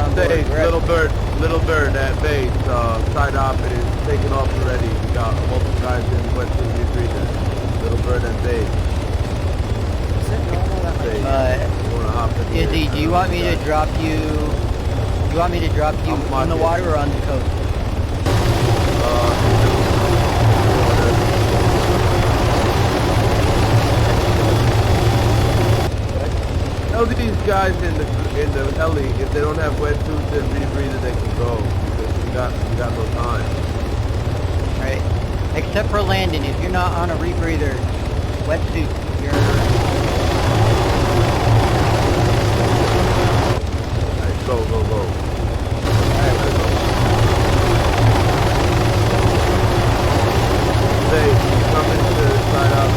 on board. Stage, little bird at base, side op is taking off already. We got multiple guys in western rebreather. Little bird at base. Is it normal that my Izzy, do you want me to drop you? Do you want me to drop you in the water or on the coast? Tell these guys in the heli, if they don't have wetsuits and rebreather, they can go. Because we got no time. Alright. Except for landing, if you're not on a rebreather wetsuit, you're... Alright, go. Alright, let's go. Say, coming to the side up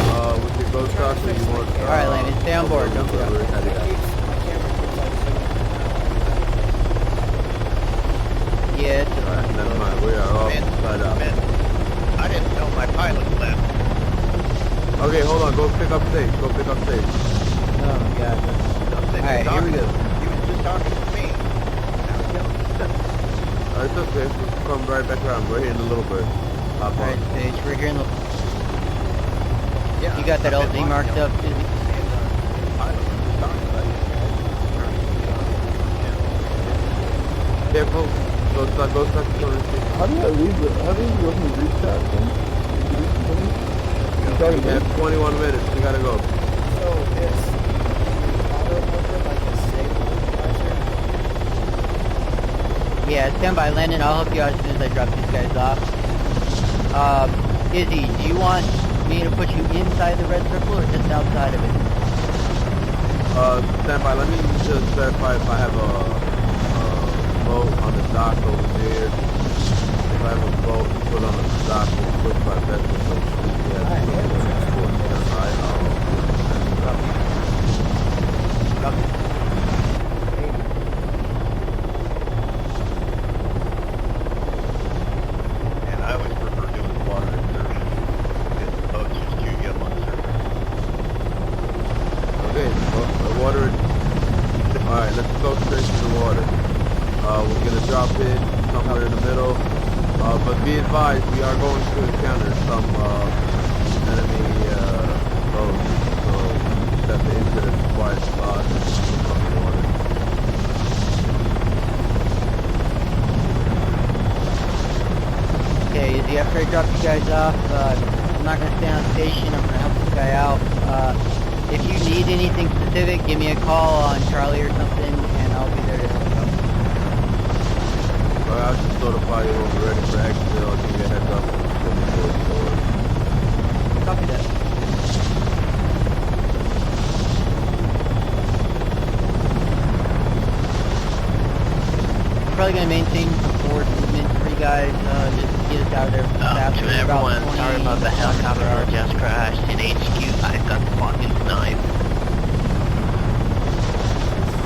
with your ghost truck, or you want... Alright, Landon, stay on board. Don't go. Yeah, it's alright. Never mind, we are off side up. I didn't know my pilot left. Okay, hold on, go pick up stage. Oh my god. Alright, here we go. He was just talking to me. Now he's yelling. It's okay, we'll come right back around. We're here in a little bit. Alright, Stage, we're here in the... Yeah, You got that LZ marked up, Izzy? Careful. Go stuck. How do you go from the reach chat thing? We have 21 minutes, we gotta go. So is auto motor like a safe advisor? Yeah, stand by, Landon. I'll help you out as soon as I drop these guys off. Izzy, do you want me to put you inside the red circle or just outside of it? Stand by, let me just verify if I have a boat on the dock over there. If I have a boat put on the dock, we'll push my vessel. So And I always prefer doing the water exertion. Because the boats just chew you up on the surface. okay, the water. Alright, let's go straight to the water. We're gonna drop it somewhere in the middle. But be advised, we are going to encounter some enemy boats. So step into the quiet spot and come to the water. Okay, Izzy, after I drop you guys off, I'm not going to stay on station. I'm going to help this guy out. If you need anything specific, give me a call on Charlie or something, and I'll be there to help you out. Alright, I'll just notify you when we're ready for exit. I'll give you a heads up. Copy that. Probably going to maintain forward movement for you guys, just to get us out of there faster. To everyone, sorry about the helicopter just crashed in HQ. I got fucking sniped.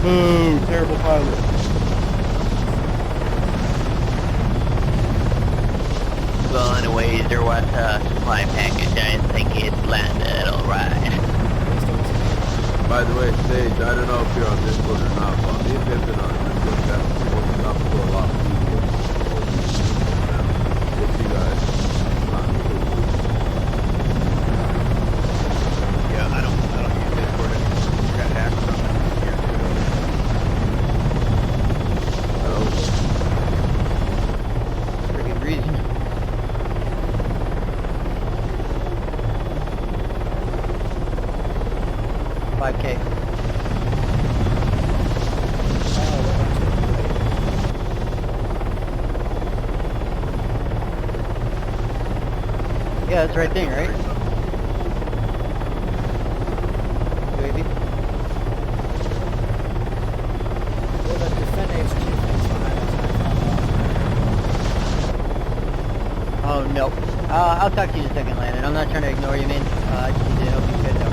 Boo, terrible pilot. Well, anyways, there was a supply package. I think it landed alright. By the way, Sage, I don't know if you're on Discord or not, but me and Pippin are on Discord. That's opened up to a lot of people. We'll see you guys. Yeah, I don't use Discord anymore. I got hacked from it here too. For good reason. $5K. Yeah, that's the right thing, right? UAV? Well, the defend HQ thing's behind us. Oh, no. I'll talk to you in a second, Landon. I'm not trying to ignore you, man. I just need to help you guys out.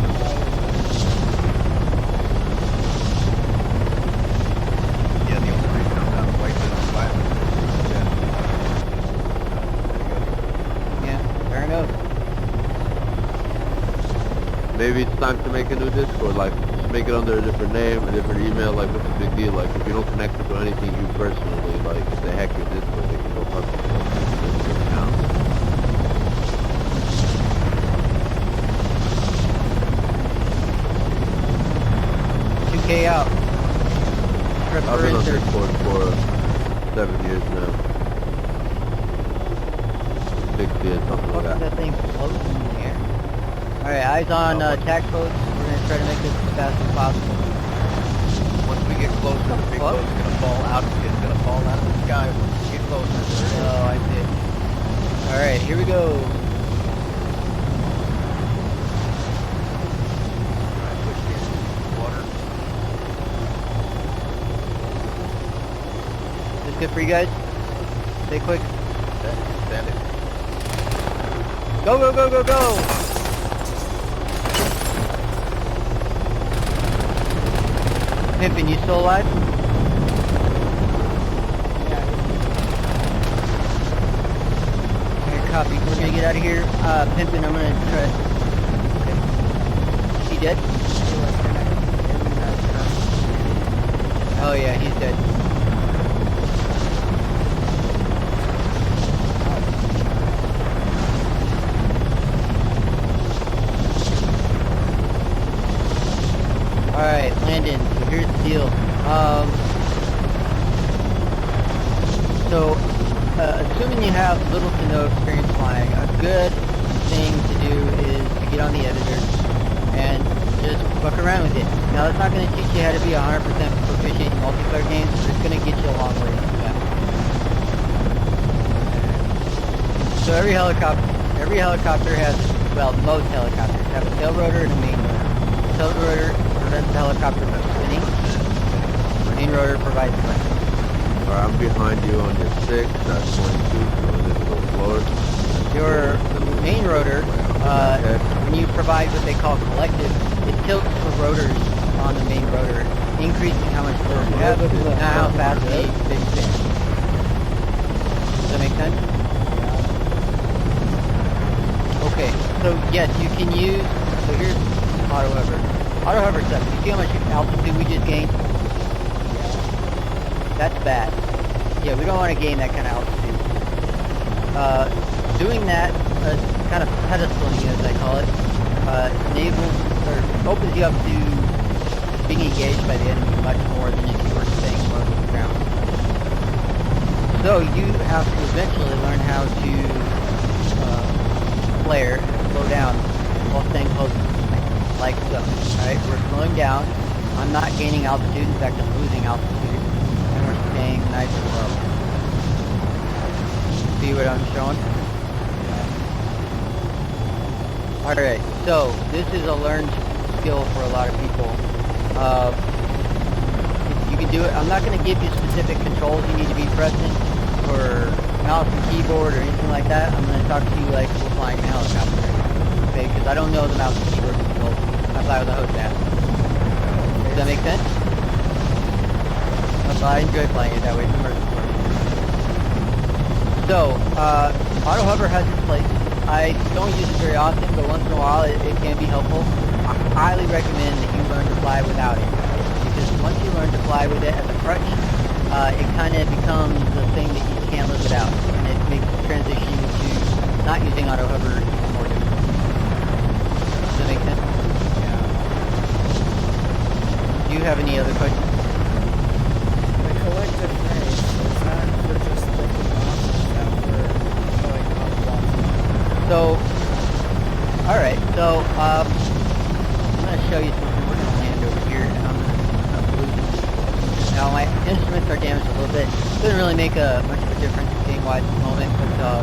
Yeah, the only reason I'm not white is violent. Yeah, fair enough. Maybe it's time to make a new Discord, like make it under a different name, a different email. Like, what's the big deal? Like, if you don't connect it to anything you personally, like, if they hack your Discord, they can go fuck your account. 2K out. I've been on Discord for 7 years now. 6 years, something like that. That thing floating in the air. Alright, eyes on tax boats. We're gonna try to make this as fast as possible. Once we get closer, the big What? boat's gonna fall out. It's gonna fall out of the sky. Once we get closer, there it is. Oh, I see. Alright, here we go. Alright, push me into the water. Is this good for you guys? Stay quick. Stand it. Go, go, go, go, go! Pimpin', you still alive? Here, copy. We're gonna get out of here. Pimpin', I'm gonna try. Okay. Is he dead? Oh yeah, he's dead. Alright, Landon, so here's the deal. Assuming you have little to no experience flying, a good thing to do is to get on the editor and just fuck around with it. Now, that's not going to teach you how to be 100% proficient in multiplayer games, but it's going to get you a long way from that. So every helicopter has, well, most helicopters have a tail rotor and a main rotor. The tail rotor prevents the helicopter from spinning. The main rotor provides thrust. Alright, I'm behind you on your 6, that's 22, so it is a little slower. Your main rotor, when you provide what they call collective, it tilts the rotors on the main rotor, increasing how much force you have, not how fast they spin. Does that make sense? Okay, so yes, you can use, so here's auto hover. Auto hover sucks. You see how much altitude we just gained? That's bad. Yeah, we don't want to gain that kind of altitude. Doing that, kind of pedestaling as I call it, enables, or opens you up to being engaged by the enemy much more than if you were staying low to the ground. So you have to eventually learn how to flare, slow down, while staying close to something, like so. Alright, we're slowing down. I'm not gaining altitude, in fact I'm losing altitude. And we're staying nice and low. See what I'm showing? Alright, so this is a learned skill for a lot of people. You can do it. I'm not going to give you specific controls you need to be pressing for mouse and keyboard or anything like that. I'm going to talk to you like we're flying a helicopter. Okay, because I don't know the mouse and keyboard controls. I fly with a HOTAS. Does that make sense? I enjoy playing it that way. It's immersive for me. So, auto hover has its place. I don't use it very often, but once in a while it can be helpful. I highly recommend that you learn to fly without it. Because once you learn to fly with it as a crutch, it kind of becomes the thing that you can't live without. And it makes the transition to not using auto hover more difficult. Does that make sense? Yeah. Do you have any other questions? The collective phase, is that for just lifting off, or is that for going up once? So, alright, so, I'm going to show you something. We're going to land over here, and I'm going to lose it. Now, my instruments are damaged a little bit. Doesn't really make much of a difference game-wise at the moment, but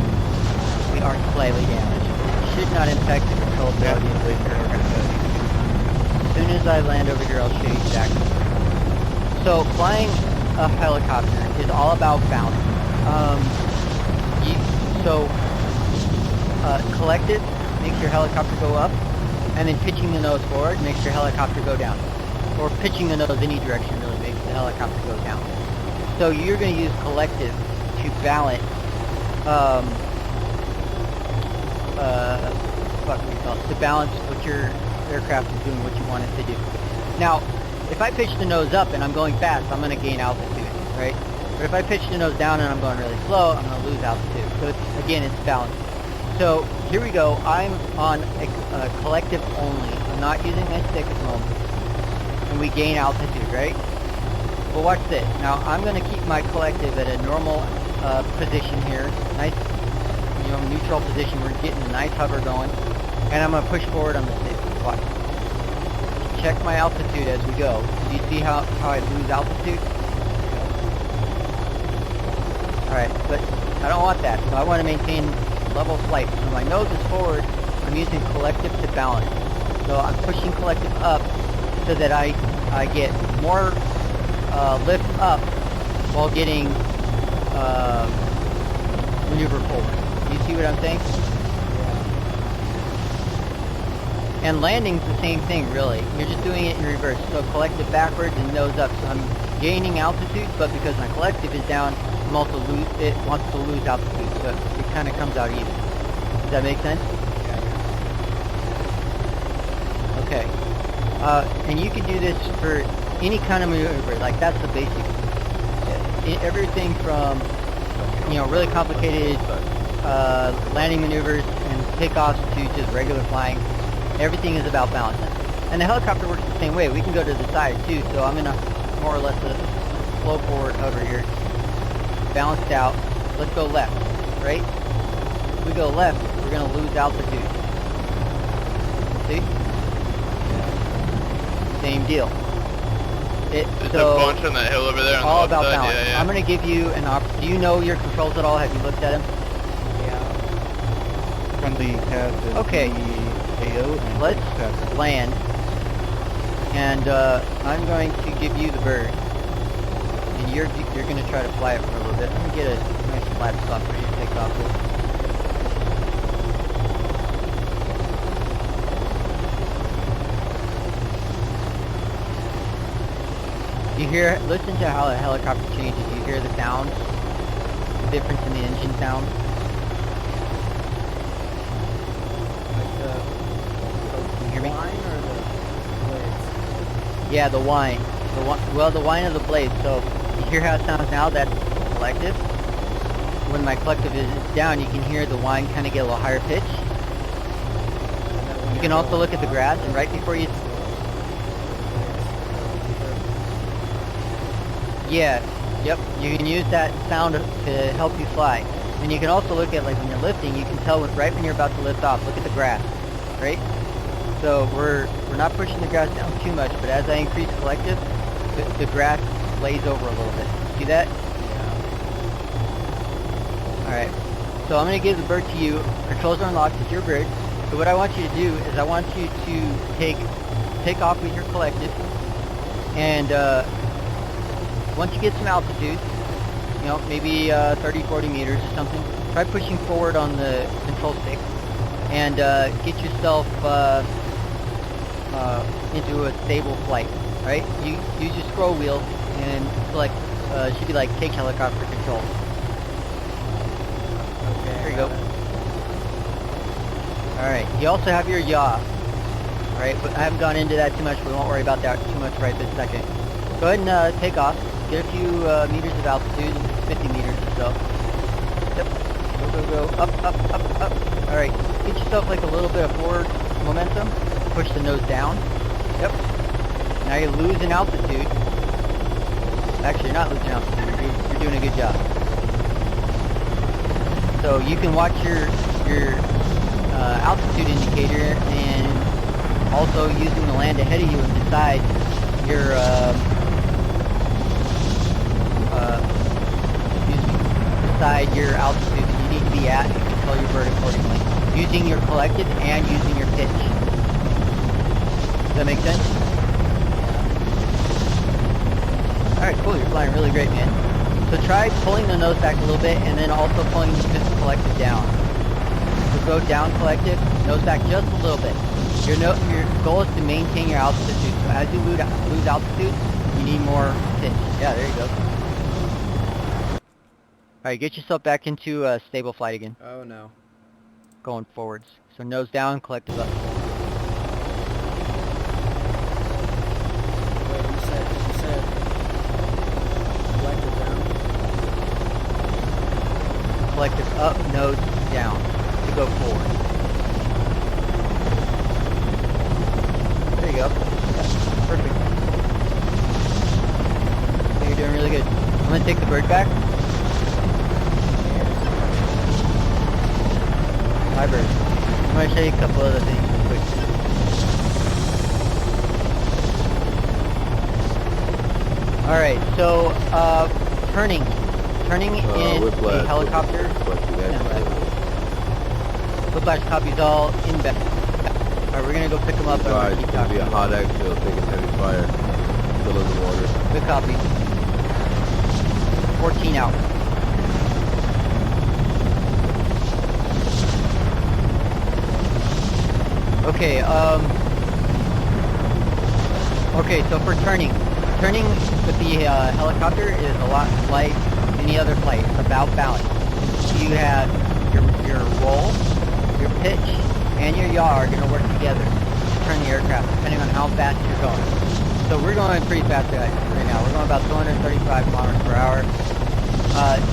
we are slightly damaged. It should not impact the controllability of the vehicle. As soon as I land over here, I'll show you exactly. So, flying a helicopter is all about balance. Collective makes your helicopter go up, and then pitching the nose forward makes your helicopter go down. Or pitching the nose any direction really makes the helicopter go down. So you're going to use collective to balance, to balance what your aircraft is doing, what you want it to do. Now, if I pitch the nose up and I'm going fast, I'm going to gain altitude, right? But if I pitch the nose down and I'm going really slow, I'm going to lose altitude. So again, it's balanced. So here we go. I'm on a collective only. I'm not using my stick at the moment. And we gain altitude, right? Well, watch this. Now, I'm going to keep my collective at a normal position here. Nice, neutral position. We're getting a nice hover going. And I'm going to push forward on the stick. Watch. Check my altitude as we go. Do you see how I lose altitude? Alright, but I don't want that. So I want to maintain level flight. So my nose is forward. I'm using collective to balance. So I'm pushing collective up so that I get more lift up while getting maneuver forward. You see what I'm saying? And landing's the same thing, really. You're just doing it in reverse. So collective backwards and nose up. So I'm gaining altitude, but because my collective is down, I'm also it wants to lose altitude. So it kind of comes out even. Does that make sense? Okay. And you can do this for any kind of maneuver. Like that's the basic. Everything from really complicated landing maneuvers and takeoffs to just regular flying. Everything is about balance. And the helicopter works the same way. We can go to the side too, so I'm in a more or less a slow forward hover here. Balanced out. Let's go left, right? If we go left, we're going to lose altitude. See? Same deal. There's a bunch on that hill over there on the all left about side. balance. Yeah, yeah. I'm going to give you an option. Do you know your controls at all? Have you looked at them? Yeah. Friendly cast is Okay. AO and Let's pass. land. And I'm going to give you the bird. And you're going to try to fly it for a little bit. Let me get a nice flat spot for you to take off with. You hear, listen to how the helicopter changes. You hear the sound, the difference in the engine sound. Like the Can you hear me? whine or the blades? Yeah, the whine. The whine of the blade. So you hear how it sounds now? That's collective. When my collective is down, you can hear the whine kind of get a little higher pitch. You can also look at the grass, and right before you... Yeah, yep, you can use that sound to help you fly. And you can also look at, like, when you're lifting, you can tell right when you're about to lift off. Look at the grass, right? So we're not pushing the grass down too much, but as I increase collective, the grass lays over a little bit. See that? Alright, so I'm going to give the bird to you. Controls are unlocked, it's your bird. So what I want you to do is I want you to take off with your collective, and once you get some altitude, maybe 30, 40 meters or something, try pushing forward on the control stick and get yourself into a stable flight, right? You use your scroll wheel and select, should be like take helicopter control. Okay. There you go. Alright, you also have your yaw, right? But I haven't gone into that too much, we won't worry about that too much right this second. Go ahead and take off. Get a few meters of altitude, 50 meters or so. Yep. Go. Up. Alright. Get yourself like a little bit of forward momentum. Push the nose down. Yep. Now you're losing altitude. Actually, you're not losing altitude. You're doing a good job. So you can watch your altitude indicator and also using the land ahead of you and decide your decide your altitude that you need to be at and control your bird accordingly. Using your collective and using your pitch. Does that make sense? Alright, cool. You're flying really great, man. So try pulling the nose back a little bit and then also pulling the collective down. So go down collective, nose back just a little bit. Your goal is to maintain your altitude. So as you lose altitude, you need more pitch. Yeah, there you go. Alright, get yourself back into stable flight again. Oh no. Going forwards. So nose down, collective up. collective up, nose down to go forward. There you go. Yeah, perfect. So you're doing really good. I'm gonna take the bird back. Hi, bird. I'm gonna show you a couple other things real quick. All right, so turning in Whiplash, a helicopter. Whiplash copies all inbound. All right, we're gonna go pick them up. Guys, And it's keep gonna be a talking. hot exfil, taking heavy fire, still in the water. Good copy. 14 out. Okay, okay, so for turning with the helicopter is a lot like any other flight. It's about balance. You have your roll, your pitch, and your yaw are going to work together to turn the aircraft, depending on how fast you're going. So we're going pretty fast right now. We're going about 235 kilometers per hour.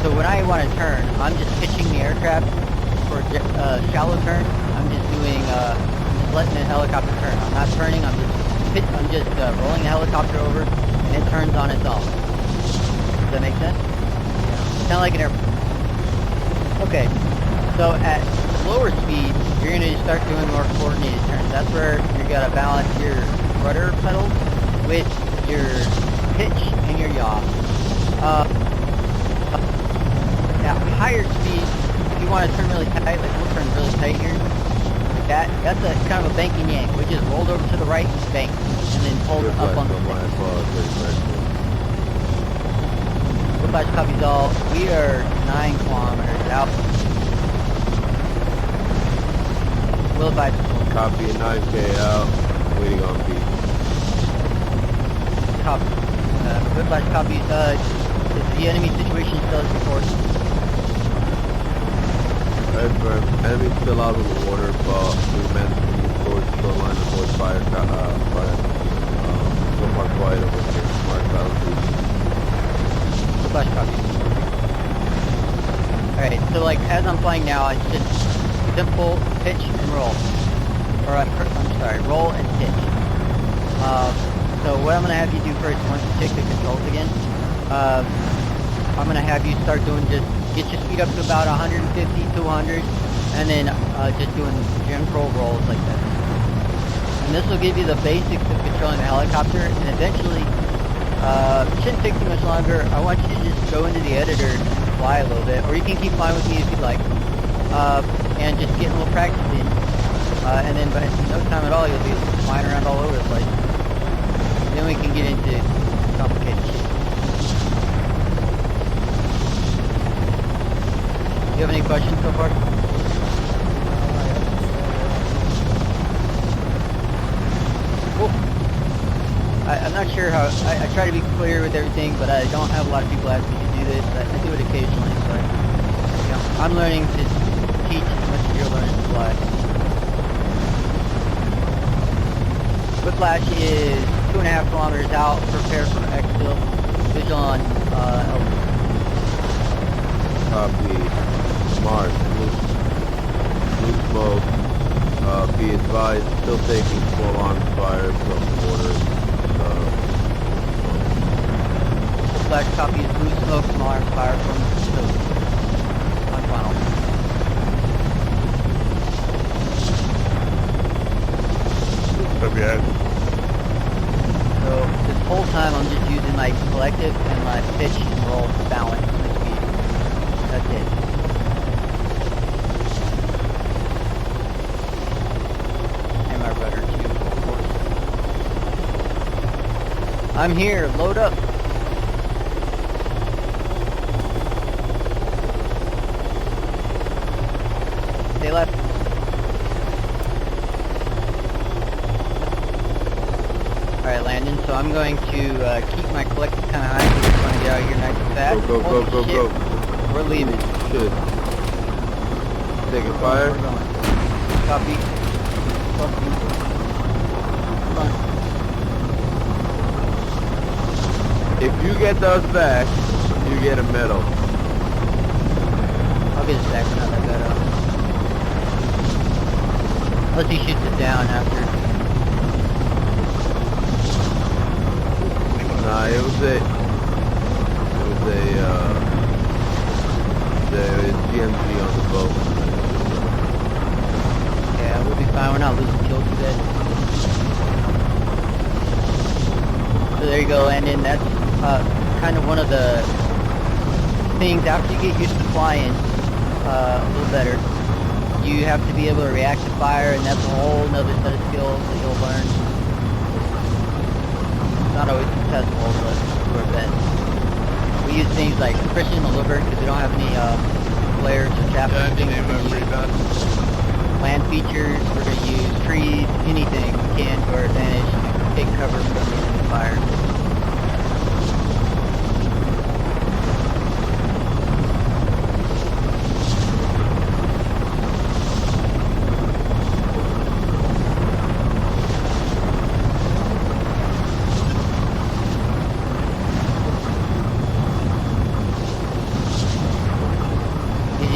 So when I want to turn, I'm just pitching the aircraft for shallow turn. I'm just doing, just letting the helicopter turn. I'm not turning. I'm just rolling the helicopter over, and it turns on its own. Does that make sense? Kind of like an airplane. Okay. So at lower speed, you're going to start doing more coordinated turns. That's where you got to balance your rudder pedals with your pitch and your yaw. At higher speed, if you want to turn really tight, like we'll turn really tight here, that's a kind of a banking yank. We just rolled over to the right and banked, and then pulled up on the stick. Whiplash copies all. We are 9 kilometers out. Will advise. Copy 9K out, waiting on beat. Copy. Whiplash copies. Is the enemy situation still as before? Enemy's still out of the water, but we managed to move towards the line and avoid fire. So far quiet over here. Mark altitude. Flash copy. Alright, so like as I'm flying now, it's just simple pitch and roll. Or I'm sorry, roll and pitch. So what I'm going to have you do first, once you take the controls again, I'm going to have you start doing just, get your speed up to about 150 to 100, and then just doing general rolls like this. And this will give you the basics of controlling the helicopter, and eventually, it shouldn't take too much longer. I want you to just go into the editor and fly a little bit, or you can keep flying with me if you'd like, and just get a little practice in. And then by no time at all, you'll be flying around all over the place. Then we can get into complicated shit. Do you have any questions so far? Cool. I'm not sure how, I try to be clear with everything, but I don't have a lot of people ask me to do this. I do it occasionally, so you know, I'm learning to teach as much as you're learning to fly. Whiplash is 2.5 kilometers out, prepare for exfil, visual on L2. Copy. Mark. Blue smoke. Be advised, still taking full on fire from the water. Whiplash copies blue smoke, small arms fire from the coast. On final. Okay. So this whole time I'm just using my collective and my pitch and roll to balance my speed. That's it. And my rudder too, of course. I'm here, load up. Stay left. Alright, Landon, so I'm going to keep my collective kind of high because we're going to get out of here nice and fast. Go, go, Holy go, shit, go. We're leaving. Shit. Taking fire. We're going. Copy. Copy. Come on. If you get those back, you get a medal. I'll get his back, we're not that bad off. Unless he shoots it down after. Nah, it was a GMG on the boat. Yeah, we'll be fine, we're not losing kills today. So there you go, Landon. That's kind of one of the things after you get used to flying a little better. You have to be able to react to fire, and that's a whole nother set of skills that you'll learn. It's not always successful, but we're a bet. We use things like friction and lubber because we don't have any flares or chaff. Yeah, I'm getting pretty bad. Land features, we're going to use trees, anything we can to our advantage to take cover from the enemy fire.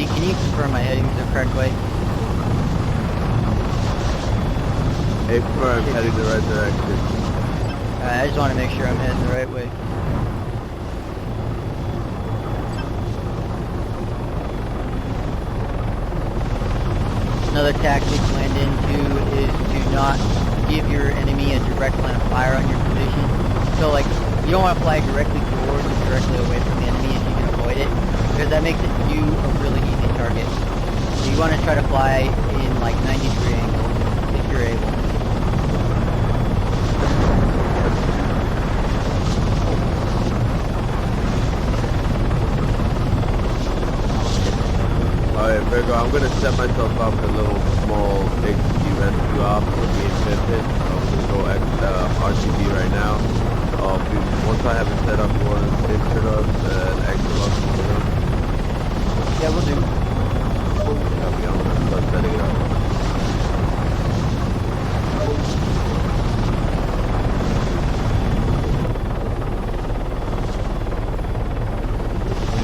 Can you confirm my headings the correct way? Hey, I'm heading the right direction. I just want to make sure I'm heading the right way. Another tactic Landon too is to not give your enemy a direct line of fire on your position. So like, you don't want to fly directly towards or directly away from the enemy if you can avoid it, because that makes you a really easy target. So you want to try to fly in like 90-degree angles if you're able. Alright, Virgo, I'm gonna set myself up a little small HTV rescue op for being pimped. I'm gonna go RTB right now. Once I have it set up, we'll insert us and exit us. Yeah, we'll do. Yeah, I'm gonna start setting it up.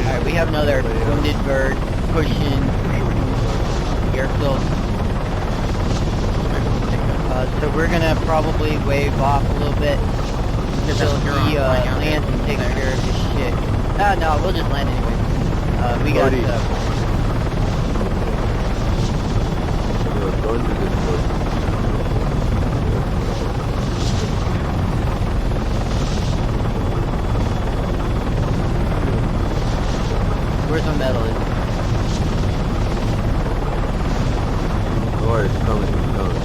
Alright, we have another wounded bird pushing the airfield. So we're gonna probably wave off a little bit until he lands and takes care of his shit. No, we'll just land anyway. We got Going through this book. Where's my medal? Or it's coming, it's coming.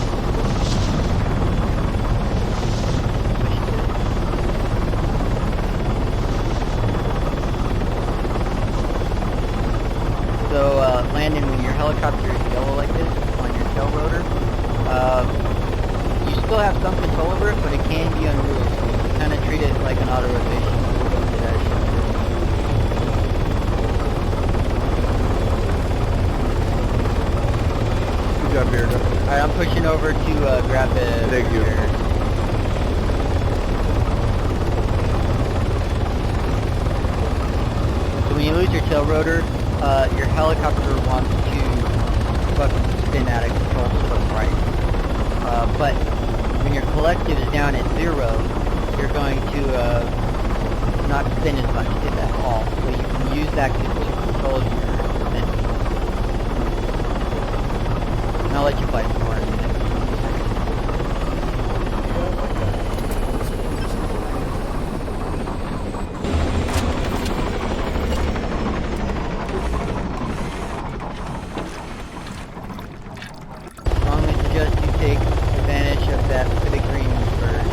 So, Landon, when your helicopter is yellow like this on your tail rotor, you still have some control over it, but it can be unruly. So you kind of treat it like an auto rotation. We'll go into that shortly. Good job, Virgo. Alright, I'm pushing over to grab the... Thank you. So when you lose your tail rotor, your helicopter wants to fucking spin out of control to the right. But when your collective is down at 0, you're going to not spin as much, if at all. So you can use that to control your spin. And I'll let you fight some more in a minute. Strongly suggest you take advantage of that Pacific Green bird.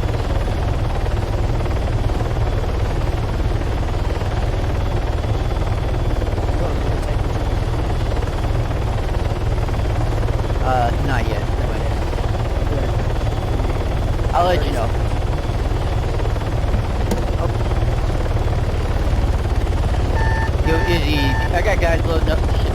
Not yet. I'll let you know. Oh. Yo, Izzy, I got guys loading up. Shit.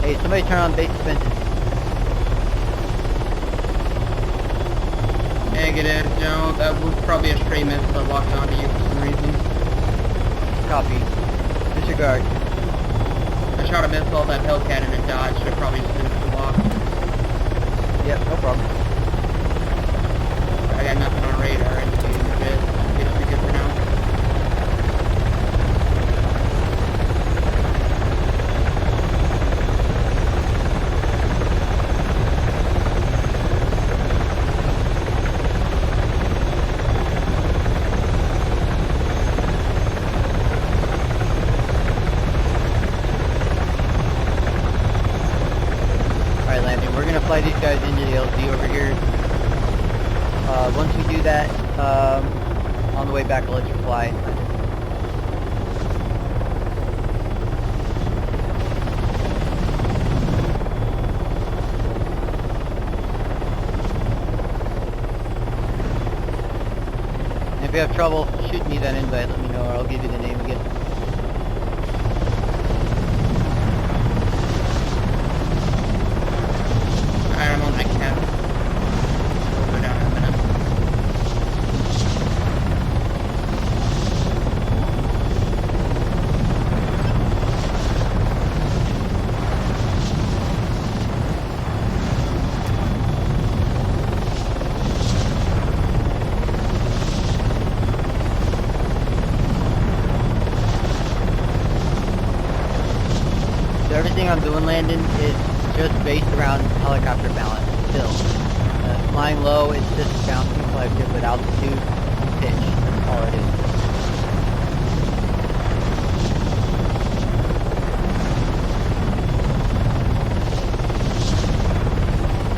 Hey, somebody turn on base defenses. Hang Negative, no, that was probably a stray miss that locked onto you for some reason. Copy. Disregard. I shot a missile at that Hellcat and it dodged, so it probably just finished the lock. Yep, no problem. I got nothing on radar and it should be good for now. Alright, landing. We're gonna fly these guys into the LZ over here. Once we do that, on the way back, I'll let you fly. And if you have trouble, shoot me that invite. Let me know, or I'll give you the name again. Alright, I'm on my cab. We'll go down in a minute. So everything I'm doing, Landon, is just based around helicopter balance still. Flying low is just bouncing like this with altitude and pitch. That's all it is.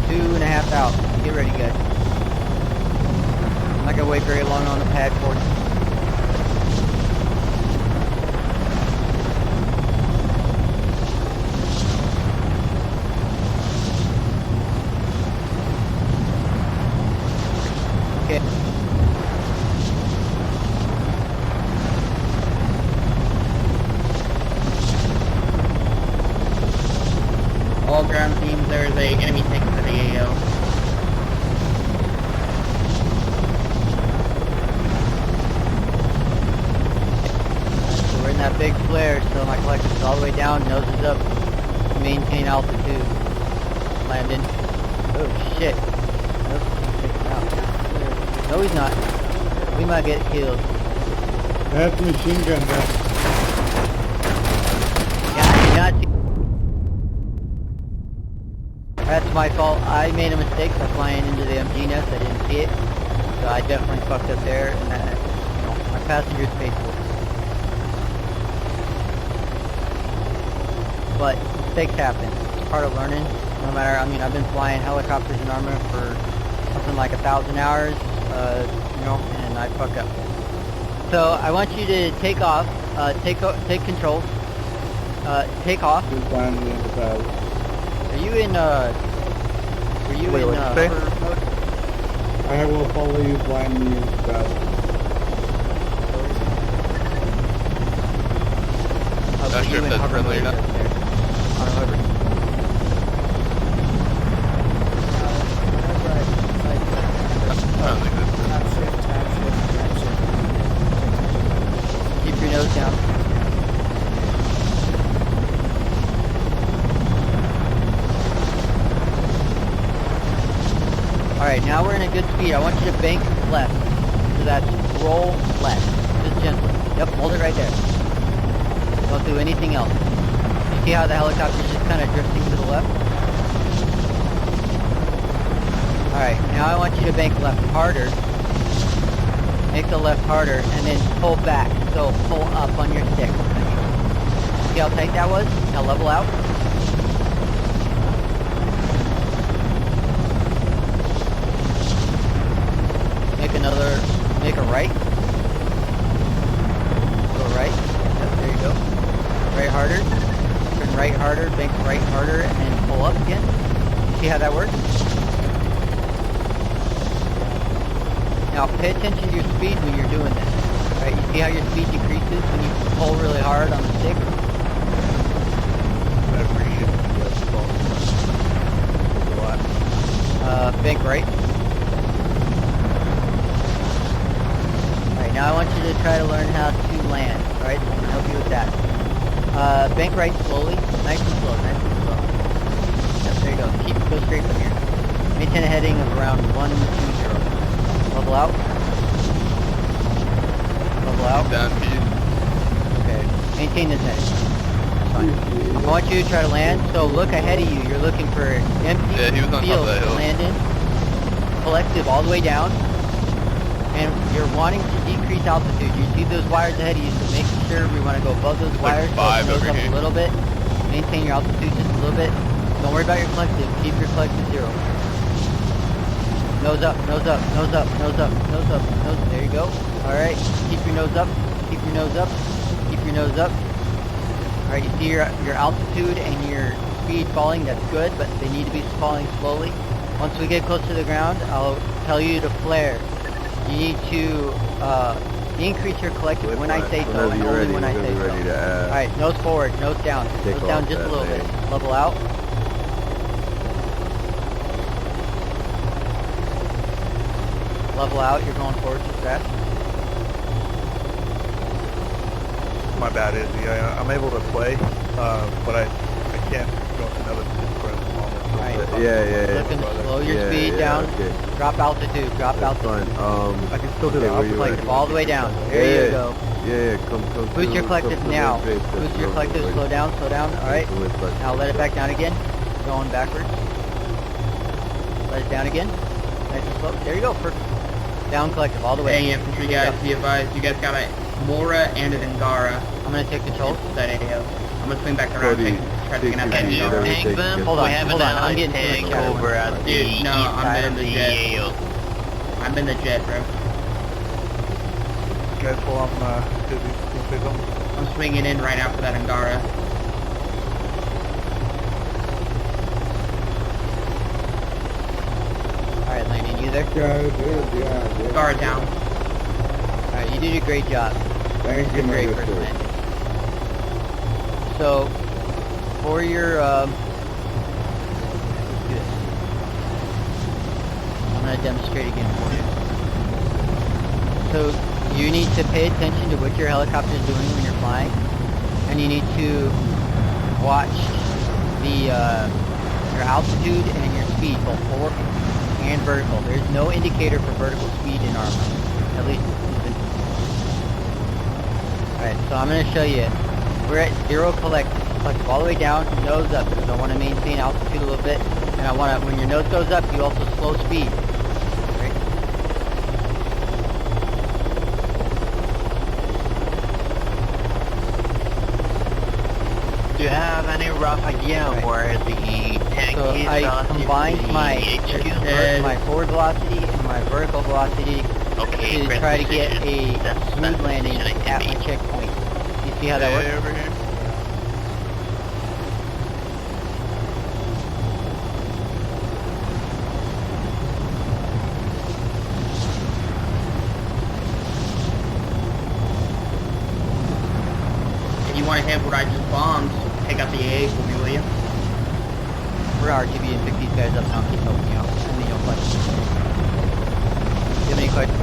Two and a half out. Get ready, guys. I'm not gonna wait very long on the pad for you. Okay. All ground teams, there is a enemy tank for the AO. So we're in that big flare, so my collector's all the way down, noses up, to maintain altitude. Landon. Oh shit. Nope, he's taken out. No, he's not. We might get killed. That's machine gun down. Got. That's my fault. I made a mistake by flying into the MG nest. I didn't see it. So I definitely fucked up there, and that, you know, my passenger's faithful. But mistakes happen. It's part of learning. No matter, I mean, I've been flying helicopters in Arma for something like 1,000 hours, you know, and I fuck up. So I want you to take off, take controls, take off. Just find me in the pad. Are you in, were you Wait, in, what'd you say? hover mode? I will follow you blindly in the pad. Oh, Not so sure you if in that's hover friendly or mode not. there. On a hover. I don't think that's Tab shift. Keep your nose down. Alright, now we're in a good speed. I want you to bank left. So that's roll left. Just gently. Yep, hold it right there. Don't do anything else. You see how the helicopter's just kind of drifting to the left? Alright, now I want you to bank left harder. Make the left harder, and then pull back. So pull up on your stick. See how tight that was? Now level out. Make a right. Go right. Yep, there you go. Right harder. Turn right harder, bank right harder, and then pull up again. See how that works? Now pay attention to your speed when you're doing this. Right? You see how your speed decreases when you pull really hard on the stick? I appreciate it. Bank right. now I want you to try to learn how to land. Alright, so I'm going to help you with that. Bank right slowly. Nice and slow, nice and slow. Yep, there you go. Go straight from here. Maintain a heading of around 120. Level out. Level out. Down to you. Okay. Maintain this heading. Fine. I want you to try to land, so look ahead of you. You're looking for empty Yeah, he was on top field of that to hill. land in. Collective all the way down. And you're wanting to decrease altitude. You see those wires ahead of you, so make sure we want to go above those Like wires. So 5 nose over up here. a little bit. Maintain your altitude just a little bit. Don't worry about your collective. Keep your collective 0. Nose up, nose up, nose up, nose up, nose up, nose. There you go. Alright. Keep your nose up. Keep your nose up. Keep your nose up. Alright, you see your altitude and your speed falling. That's good, but they need to be falling slowly. Once we get close to the ground, I'll tell you to flare. You need to increase your collective when I say so, Whenever and you're only ready, when I we're say gonna be ready so. to add. Alright, nose forward, nose down. Take Nose down off just a that little bit. lane. Level out. Level out, you're going forward too fast. My bad, Izzy. I'm able to play, but I can't go to another Discord at the moment. So Right. Yeah. Look and slow your Yeah, speed yeah, down. okay. Drop altitude, drop That's altitude. fine. I can still do okay, the where you opposite. Collective all the way down. There Yeah. you go. Yeah, come Boost your to- collective come to now. the base. Boost your collective, slow down, alright. Now let it back down again. Going backwards. Let it down again. Nice and slow. There you go, perfect. Down collective all the way. Hey, infantry guys, be advised, you guys got a Mora and an Angara. I'm gonna take control. That AO. I'm gonna swing back around Cody, and try to get out that Can you Whatever Angara. it tank takes to them? get Hold on, We have hold an on, I'm allied getting tank to the chat. over at the Dude, no, east I'm side in of the the jet. AO. I'm in the jet, bro. guys, while I'm busy, you'll say something? I'm swinging in right after that Angara. Alright, Landon, you there? Yeah. Angara down. Alright, you did a great job. Thank You did great first landing. So, for your, let's do this. I'm gonna demonstrate again for you. So, you need to pay attention to what your helicopter is doing when you're flying, and you need to watch the, your altitude and your speed, both forward and vertical. There's no indicator for vertical speed in Arma, at least. Alright, so I'm going to show you. We're at 0 collective all the way down, nose up, because I want to maintain altitude a little bit, and I want to, when your nose goes up, you also slow speed. Right? Do you have any rough idea of where the tank So is I relative to combined the my, HQ? my forward velocity and my vertical velocity Okay, to great try to get position. a That's smooth the landing position I at can my be. checkpoint. You see how that works? over here. If you want to hit what I just bombed, take out the AA for me, will you? We're RTB and pick these guys up and I'll keep helping you out. And then you'll question. Do you have any questions?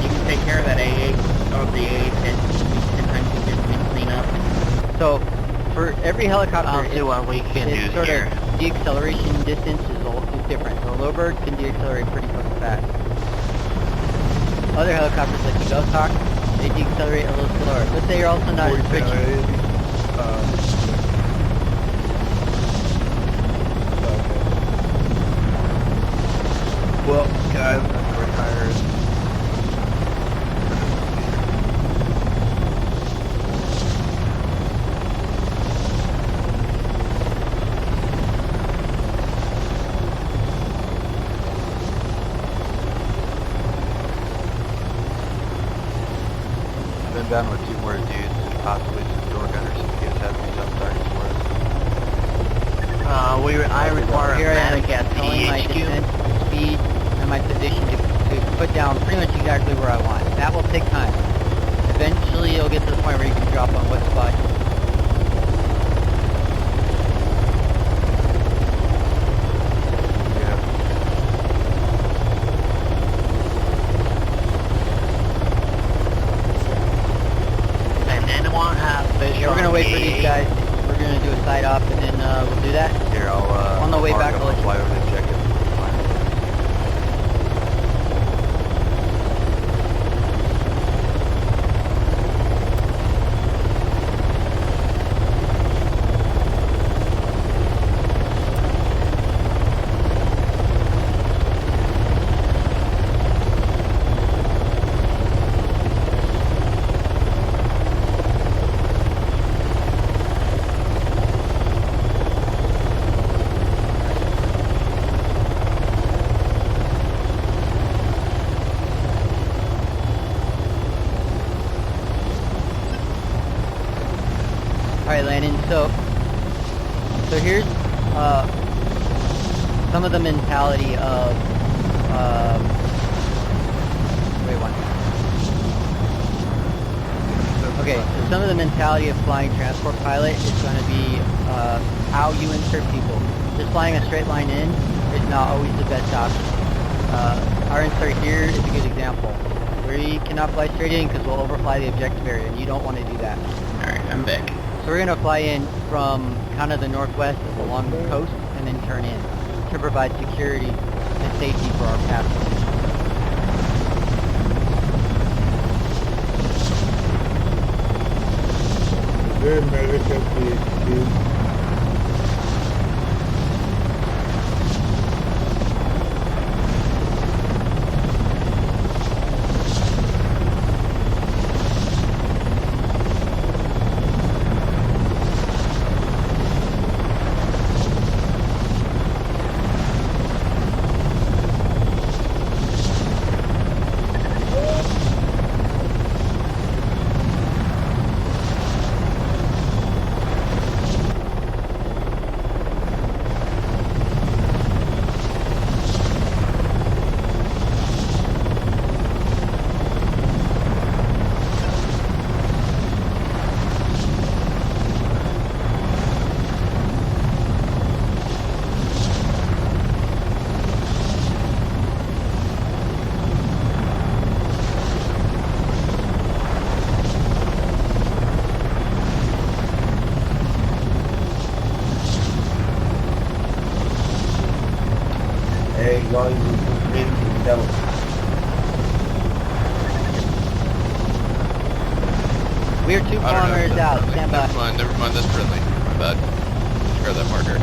You can take care of that AA, of the AA pit. 10 times easier for me to clean up. So, for every helicopter, I'll see what we can do it's sort here. of deceleration distance is different. So, low bird can decelerate pretty fucking fast. Other helicopters like the Ghost Hawk, they decelerate a little slower. Let's say you're also not as rich. Well, guys, I'm retired. I've been down with 2 more dudes and possibly some door gunners if you guys have any jump targets for us. I require Here a I am medic at the telling my HQ. descent speed and my position to put down pretty much exactly where I want. That will take time. Eventually you'll get to the point where you can drop on what spot. Yeah. guys, we're gonna do a side op and then we'll do that. Here, I'll On the way I'll back, mark I'll up let and you fly over the objective. Alright, Landon, so here's some of the mentality of wait one. Okay, so some of the mentality of flying transport pilot is going to be how you insert people. Just flying a straight line in is not always the best option. Our insert here is a good example. We cannot fly straight in because we'll overfly the objective area, and you don't want to do that. Alright, I'm back. So we're going to fly in from kind of the northwest along the coast and then turn in to provide security and safety for our passengers. Good medic at the HQ. We are 2 kilometers out. Stand by. Never mind, that's friendly. My bad. Discard that marker.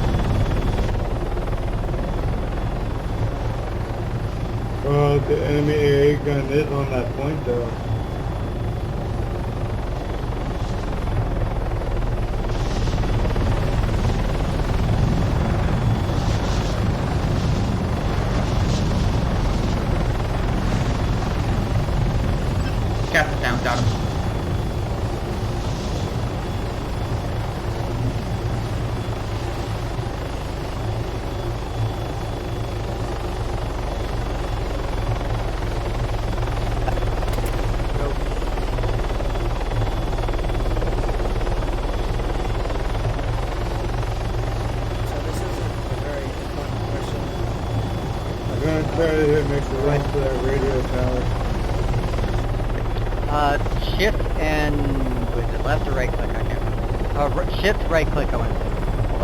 Well, the enemy AA gun is on that point though. Captain down, got him. So this is a very important question. I'm gonna try to make the run to that radio tower. Shift and was it left or right click? I can't remember. Shift, right click. I want to. Hold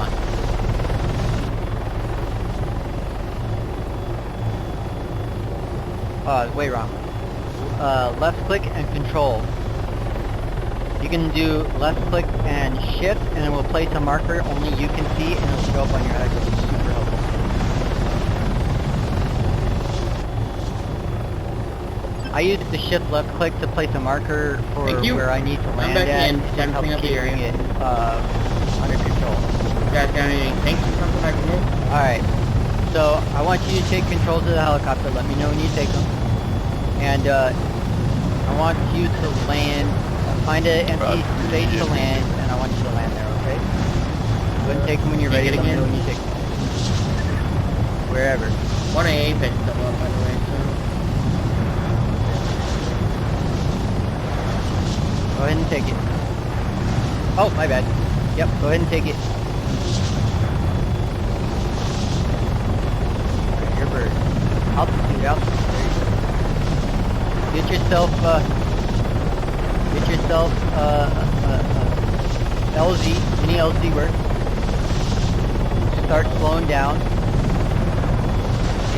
on. Way wrong. Left click and control. You can do left click and shift, and it will place a marker only you can see, and it'll show up on your HUD, which is super helpful. I use the shift left click to place a marker for where I need to land back at. in. It just Time to helps clean up the keeping area. it under control. You guys got any tanks or something I can hit? Alright, so I want you to take controls of the helicopter. Let me know when you take them. And I want you to land, find an empty space to land, and I want you to land there, okay? Go ahead and take them when you're ready. Let me know when you take them. Wherever. One AA picked them up, by the way, so. Go ahead and take it. Oh, my bad. Yep, go ahead and take it. Alright, your bird. Altitude, altitude. There you go. Get yourself, LZ, any LZ works. Start slowing down.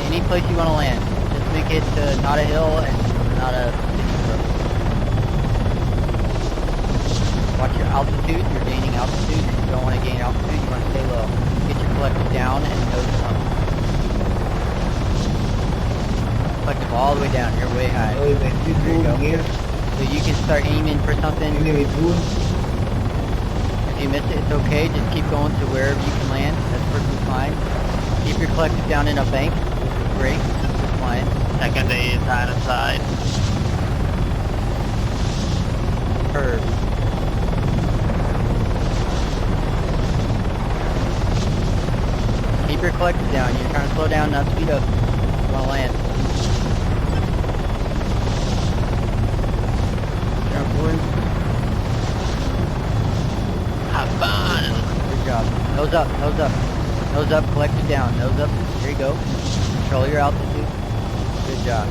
Any place you want to land. Just make it not a hill and not a city road. Watch your altitude. You're gaining altitude. You don't want to gain altitude. You want to stay low. Get your collective down and nose up. Collective all the way down. You're way high. There you go. So you can start aiming for something. If you miss it, it's okay. Just keep going to wherever you can land. That's perfectly fine. Keep your collective down in a bank. This is great. Just flying. Second day is side to side. Curve. Keep your collective down. You're trying to slow down, not speed up. You want to land. Have fun. Good job. Nose up, nose up. Nose up, collective down. Nose up. There you go. Control your altitude. Good job.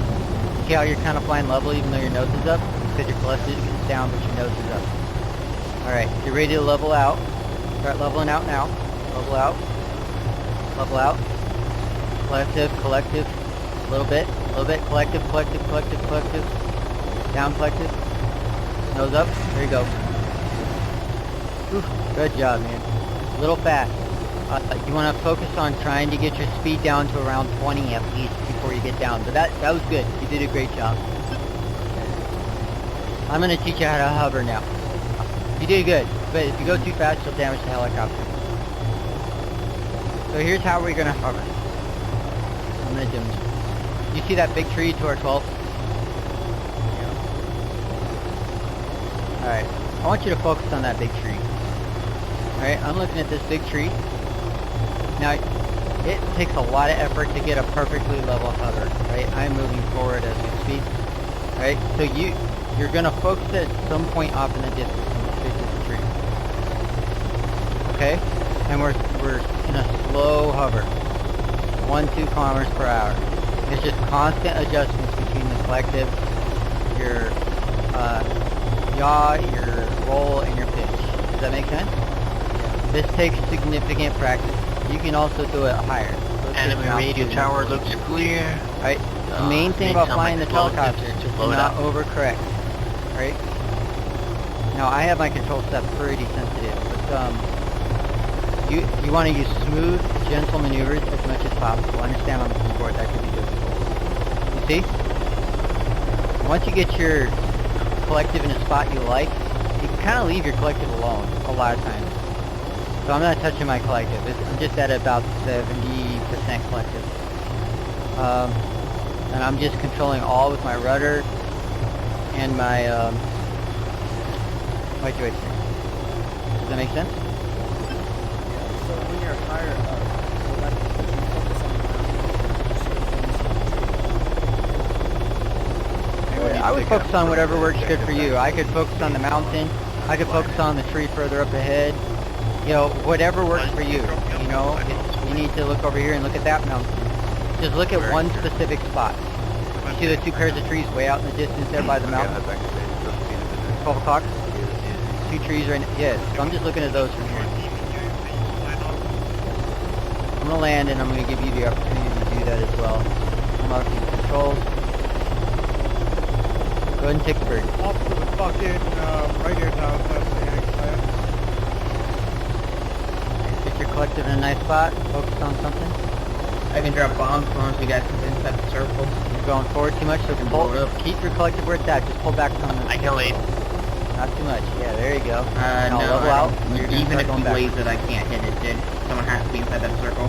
See how you're kind of flying level even though your nose is up? Because your collective is down but your nose is up. Alright, you're ready to level out. Start leveling out now. Level out. Level out. Collective, collective. A little bit, collective, collective, collective, collective. Down, collective. Nose up. There you go. Whew, good job, man. A little fast. You want to focus on trying to get your speed down to around 20 at least before you get down. But that was good. You did a great job. I'm going to teach you how to hover now. You did good, but if you go too fast, you'll damage the helicopter. So here's how we're going to hover. I'm going to demonstrate. You see that big tree to our 12th? Alright, I want you to focus on that big tree. Alright, I'm looking at this big tree. Now, it takes a lot of effort to get a perfectly level hover, right? I'm moving forward as we speak. Alright, so you're going to focus at some point off in the distance when you stick to the tree. Okay? And we're in a slow hover. 1-2 kilometers per hour. It's just constant adjustments between the collective, your yaw, your roll, and your pitch. Does that make sense? This takes significant practice. You can also do it higher. So Enemy radio tower looks clear. Right? The main thing about flying the helicopter is to not overcorrect. Right? Now I have my control set pretty sensitive, but you want to use smooth, gentle maneuvers as much as possible. Understand on the keyboard that could be difficult. You see? Once you get your collective in a spot you like, you can kind of leave your collective alone a lot of times. So I'm not touching my collective. I'm just at about 70% collective. And I'm just controlling all with my rudder and my joystick. Does that make sense? Yeah, so when you're higher up, will that put you focus on the mountain? I would focus on whatever works good for you. I could focus on the mountain. I could focus on the tree further up ahead. You know, whatever works for you. You know, if you need to look over here and look at that mountain. Just look at one specific spot. You see the two pairs of trees way out in the distance there by the mountain? 12 o'clock? Two trees right now. Yes, so I'm just looking at those from here. I'm going to land and I'm going to give you the opportunity to do that as well. I'm out of the controls. Go ahead and take the bird. Off to the fucking radio tower. Get your collective in a nice spot. Focus on something. I can drop bombs as long as you guys can inside the circle. You're going forward too much, so pull. Keep your collective where it's at. Just pull back some. I can lead. Not too much. Yeah, there you go. No, level out. You're gonna even start if going he back. waves it, I can't hit it, dude. Someone has to be inside that circle.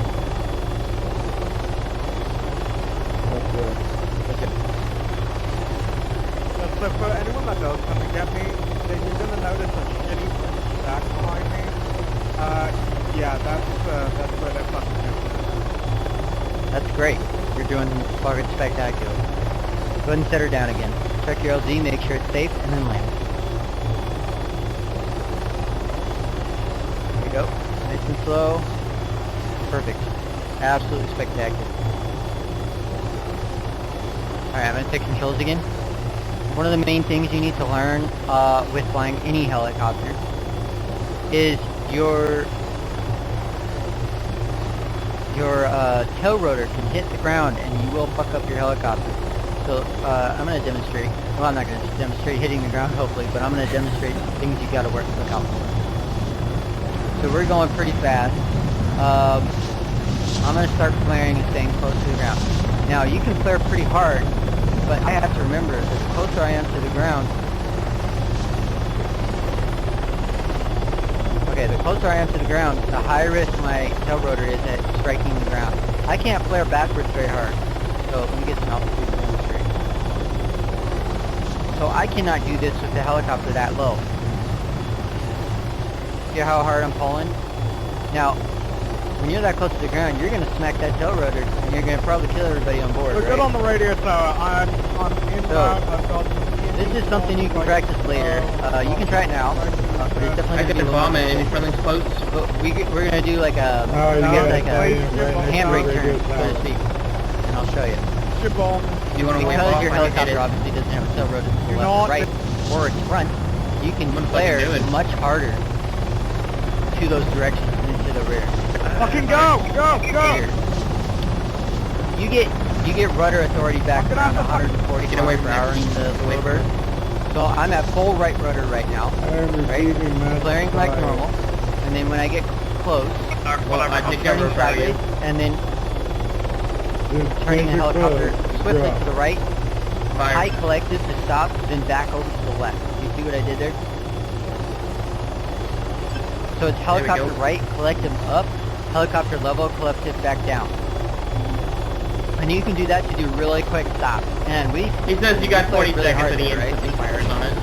So for anyone that does come to get me, you're going to notice a shitty stack behind me. Yeah, that's where they're fucking doing. That's great. You're doing fucking spectacular. Go ahead and set her down again. Check your LZ, make sure it's safe, and then land. There you go. Nice and slow. Perfect. Absolutely spectacular. Alright, I'm going to take controls again. One of the main things you need to learn with flying any helicopter is your tail rotor can hit the ground and you will fuck up your helicopter. So I'm going to demonstrate. Well, I'm not going to demonstrate hitting the ground, hopefully, but I'm going to demonstrate things you got to look out for. So we're going pretty fast. I'm going to start flaring and staying close to the ground. Now, you can flare pretty hard, but I have to remember that the closer I am to the ground, the closer I am to the ground, the higher risk my tail rotor is at striking the ground. I can't flare backwards very hard. So let me get some altitude to demonstrate. So I cannot do this with the helicopter that low. See how hard I'm pulling? Now, when you're that close to the ground, you're going to smack that tail rotor, and you're going to probably kill everybody on board, We're right? good on the radio, so I'm inbound. I've got This is something you can practice later. You can try it now. But it's definitely I gonna get be the a little bomb more and difficult. something's close. But we're gonna do like a Oh, you get got like a handbrake turn, radio so to tower. speak, and I'll show you. your bomb. You want to wave Because off your when you hit helicopter it? obviously doesn't have a tail rotor to the You're left not- or right or its front, you can What the fuck flare you doing? much harder to those directions than to the rear. Fucking go! Go! Go! Here. You get rudder authority back I'm gonna around have to 140 Get away kilometers from per hour in there. the low bird. So I'm at full right rudder right now. I'm Right? receiving massive Flaring like fire. normal, and then when I get close, Well, I I'm take turning cover for you. sideways, and then Just turning the change your helicopter course. swiftly Drop. to the right, Fire. high collective to stop, then back over to the left. You see what I did there? So it's helicopter go. right, collective up, helicopter level, collective back down. And you can do that to do really quick stops. And we He says you got 40 really seconds hard and he there, right? instantly fires on it.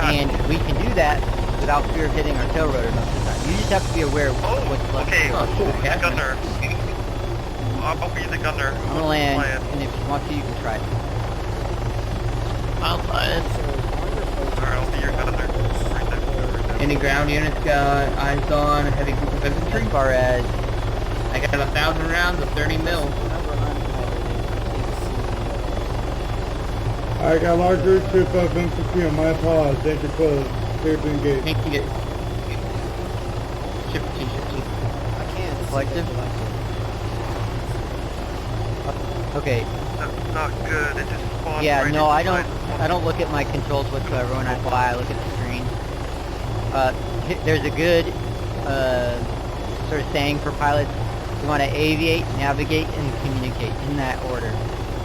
And we can do that without fear of hitting our tail rotor most of the time. You just have to be aware of what's left. Oh, cool. Catchment. I'll be the gunner. I'm gonna land, and if you want to, you can try it. I'll fly it. Alright, I'll be your gunner. Right there. Any ground units got eyes on heavy group of infantry? As far as I got 1,000 rounds of 30 mil. I got large group of infantry on my paws. Danger close. Clear to engage. Can't get shifty. I can't. Collective? Okay. That's not good. It just spawned Yeah, right no, I inside. don't look at my controls whatsoever when I fly. I look at the screen. There's a good sort of saying for pilots. You want to aviate, navigate, and communicate in that order.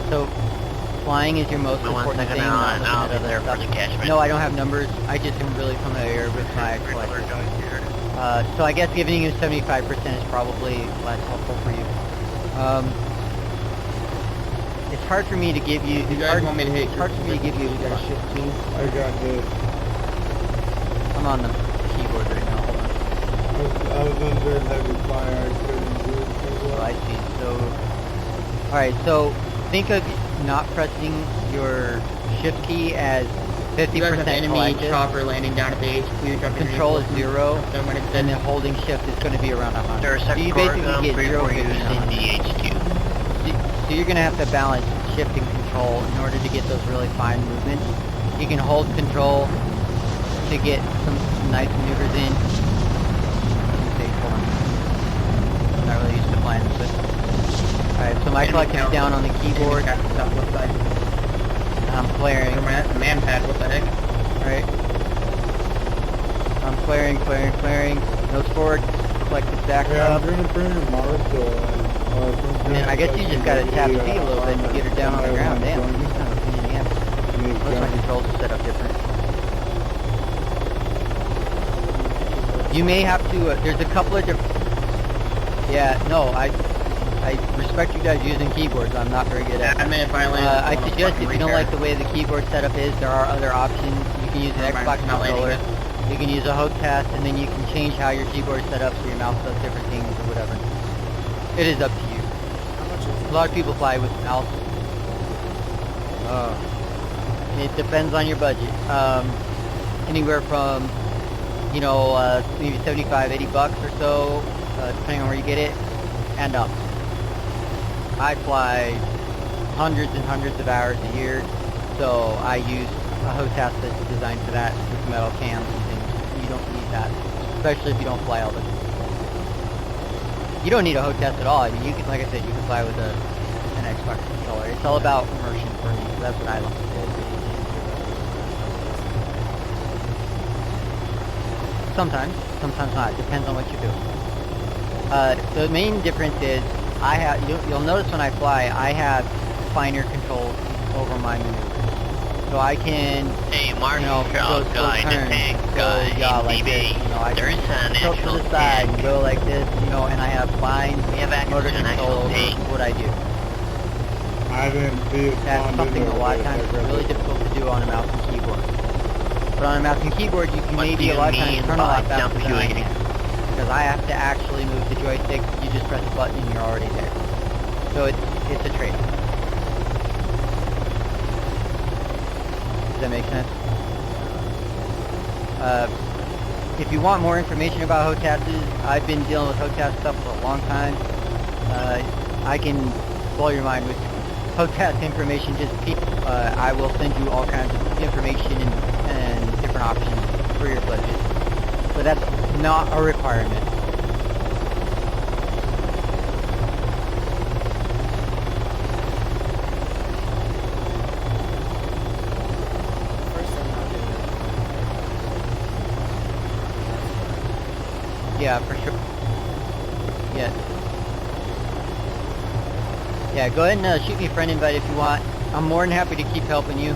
So flying is your most One important second thing. now, not and I'll looking be at there other for the stuff. catchment. No, I don't have numbers. I just am really familiar with my Regular collective. guy here. So I guess giving you 75% is probably less helpful for you. It's hard for me to give you. You guys want me to hit It's hard for me to give you. I got this. I'm on the keyboard right now. Hold on. I was under heavy fire. I couldn't do it so Oh, well. I see. So, all right. So think of not pressing your shift key as You guys have 50% enemy collective. chopper landing down at the HQ. Control is 0, So when it's and then holding shift is going to be around 100. There's So a you core basically gun get 0, before 50, and using 100. the HQ. So you're going to have to balance shift and control in order to get those really fine movements. You can hold control to get some nice maneuvers in. Okay, hold on. I'm not really used to flying this way. Alright, so my collective is down on the keyboard. Southwest side. I'm flaring. Man pad, what the heck? Alright. I'm flaring. Nose forward. Collective back Yeah, up. I'm going to bring her Marshall. And then I guess you just gotta tap C a little bit and get her down on the ground. Damn, it's kind of a pain in the ass. Most of my controls are set up different. You may have to, there's a couple of different, yeah, no, I respect you guys using keyboards. I'm not very good at it. I mean, if I land, I suggest if you don't like the way the keyboard setup is, there are other options. You can use an Never mind, Xbox not landing controller. You can use a HOTAS, and then you can change how your keyboard is set up so your mouse does different things or whatever. It is up to you. How much is A lot of people fly with mouse. It depends on your budget. Anywhere from, you know, maybe 75, 80 bucks or so, depending on where you get it, and up. I fly hundreds and hundreds of hours a year, so I use a HOTAS that's designed for that with metal cams and things. you don't need that, especially if you don't fly all the time. You don't need a HOTAS at all. I mean, you can, like I said, you can fly with an Xbox controller. It's all about immersion for me, so that's what I like to do. Sometimes not. It depends on what you do. The main difference is you'll notice when I fly, I have finer controls over my maneuvers. So I can, Hey, go Marshall guy, the turn, tank go, guy, like this, I there is can an tilt to actual the side tank. and go like this, and I have fine We have access motor to an control actual over tank. what I do. I didn't see it. That's spawned in something a over lot of there, times so I is really grabbed it. difficult to do on a mouse and keyboard. But on a mouse and keyboard, you can What do maybe you a lot of times mean turn a lot by faster than I jumping? can. Because I have to actually move the joystick, you just press a button and you're already there. So it's a trade-off. Does that make sense? If you want more information about HOTASes, I've been dealing with HOTAS stuff for a long time. I can blow your mind with HOTAS information. I will send you all kinds of information and different options for your budget. But that's not a requirement. First, I'm not doing it. Yeah, for sure. Yeah. Yeah, go ahead and shoot me a friend invite if you want. I'm more than happy to keep helping you.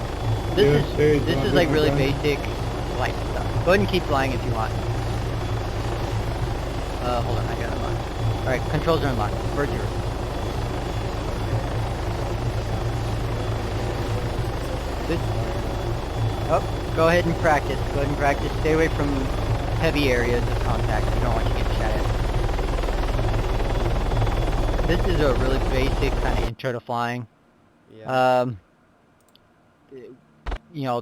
This is like really basic flight stuff. Go ahead and keep flying if you want. Hold on, I got it unlocked. Alright, controls are unlocked. Bird zero. Good. Oh, go ahead and practice. Go ahead and practice. Stay away from heavy areas of contact. You don't want you to get shot at. This is a really basic kind of intro to flying. Yeah.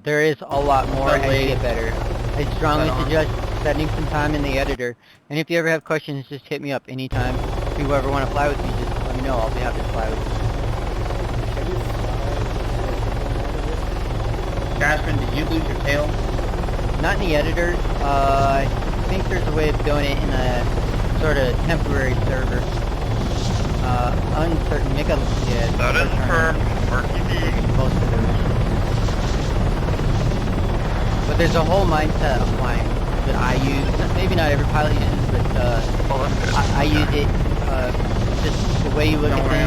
There is a lot more as you get better. I strongly suggest spending some time in the editor. And if you ever have questions, just hit me up anytime. If you ever want to fly with me, just let me know. I'll be happy to fly with you. Can you fly? Jasmine, did you lose your tail? Not in the editor. I think there's a way of doing it in a sort of temporary server. Uncertain. Make a That is for RTB. Most of the missions. But there's a whole mindset of flying that I use. Maybe not every pilot uses, but I use it. Just the way you look at things.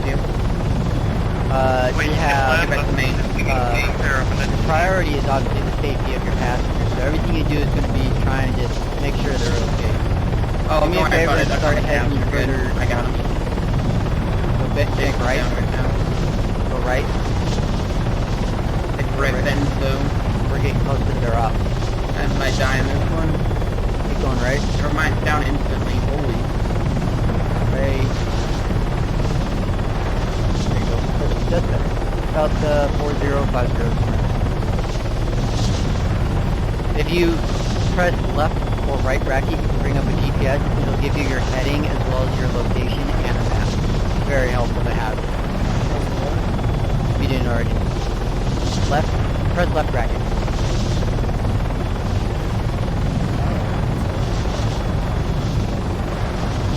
You have the priority is obviously the safety of your passengers. So everything you do is going to be trying to just make sure they're okay. Oh, Do me a favor and start heading further. I got him. Go back right. Go right. It's right then, so. We're getting close to their up. And my dying this one. Keep going right. Never mind, it's down instantly. Holy. Right. There you go. That's better. About 4050. If you press left or right bracket, you can bring up a GPS. It'll give you your heading as well as your location and a map. Very helpful to have. If you didn't already. Press left bracket.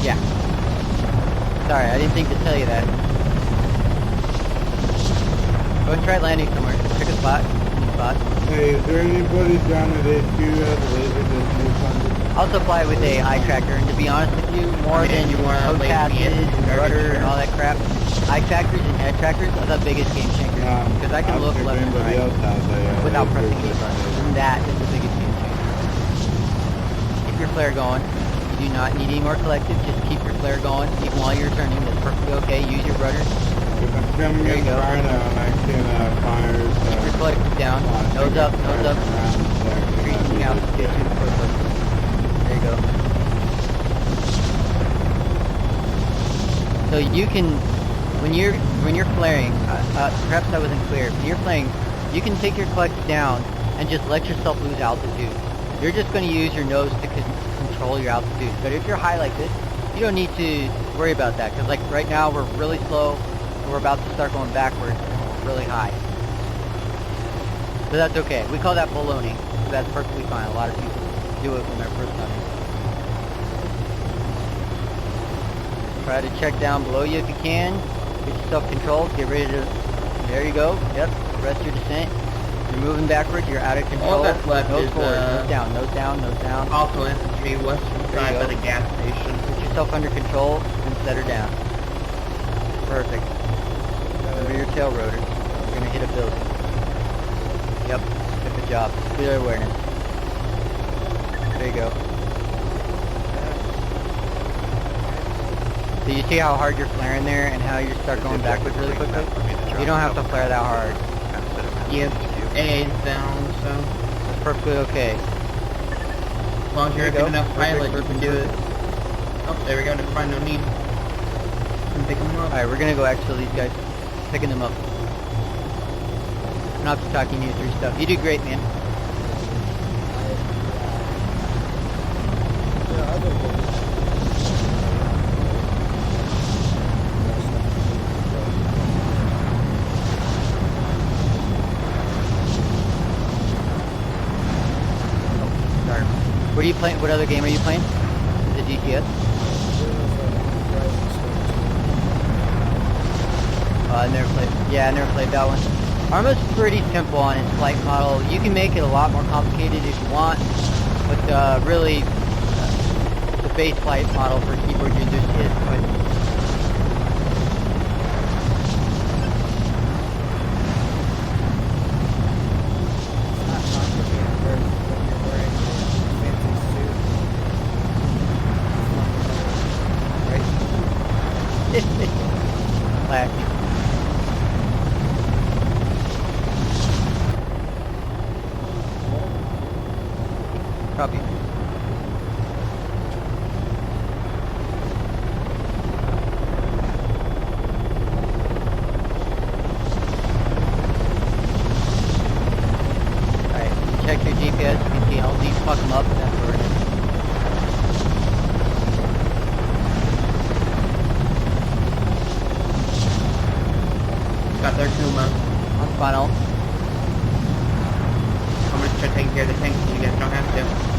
Yeah. Sorry, I didn't think to tell you that. Go and try landing somewhere. Pick a spot. Any spot. Hey, is there anybody down at HQ that has a laser that's new funded? Also fly with a eye tracker, and to be honest with you, more than HOTASes and rudder and all that crap, eye trackers and head trackers are the biggest game changers. Because I can look left and right without pressing any buttons, and that is the biggest game changer. Keep your flare going. You do not need any more collective, just keep your flare going, even while you're turning. That's perfectly okay. Use your rudder. If I'm coming There in you go. right now and I can fire... Keep your collective down. Nose up, nose up. Increasing altitude. There you go. So you can, when you're flaring, perhaps that wasn't clear. When you're flaring, you can take your clutch down and just let yourself lose altitude. You're just going to use your nose to control your altitude. But if you're high like this, you don't need to worry about that. Because like right now we're really slow and we're about to start going backwards and we're really high. So that's okay. We call that ballooning. So that's perfectly fine. A lot of people do it when they're first coming. Try to check down below you if you can. Get yourself controlled. Get ready to... There you go. Yep. Rest your descent. You're moving backwards. You're out of control. All that's left nose is, forward. Nose down. Nose down. Nose down. Also infantry, western There you side by go. the gas station. Put yourself under control and set her down. Perfect. Over your tail rotor. We're going to hit a building. Yep. Good job. Clear awareness. There you go. So you see how hard you're flaring there and how you start going backwards really quickly? You don't have to flare that hard. Yep. AA's down, so That's perfectly okay. as long as you're a There you good go. enough pilot, Perfect, you can do it. Oh, there we go. Never mind. No need. Can pick them up. Alright, we're gonna go exfil these guys. Picking them up. I'm not talking you through stuff. You did great, man. Sorry. What are you playing? What other game are you playing? The GTS? I never played. Yeah, I never played that one. Arma's pretty simple on its flight model. You can make it a lot more complicated if you want, but really, the base flight model for keyboard users is quite simple. It's not complicated when you're wearing a fancy suit. Classic. Copy. Alright, check your GPS. You can see LZ fuck them up. That's where it is. Got their Kuma. On funnel. I'm gonna try taking care of the tanks so you guys don't have to.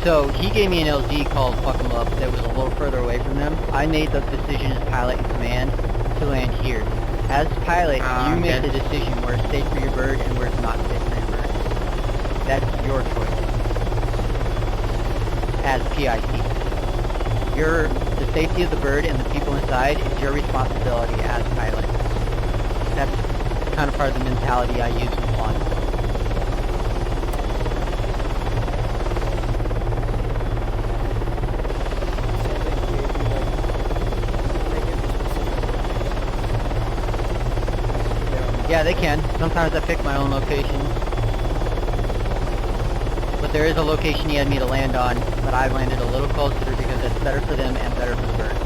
So he gave me an LZ called Fuck 'em Up that was a little further away from them. I made the decision as pilot in command to land here. As pilot, you make the decision where it's safe for your bird and where it's not safe for your bird. That's your choice. As PIC. The safety of the bird and the people inside is your responsibility as pilot. That's kind of part of the mentality I use when flying. Yeah, they can. Sometimes I pick my own locations. But there is a location he had me to land on, but I landed a little closer because it's better for them and better for the bird.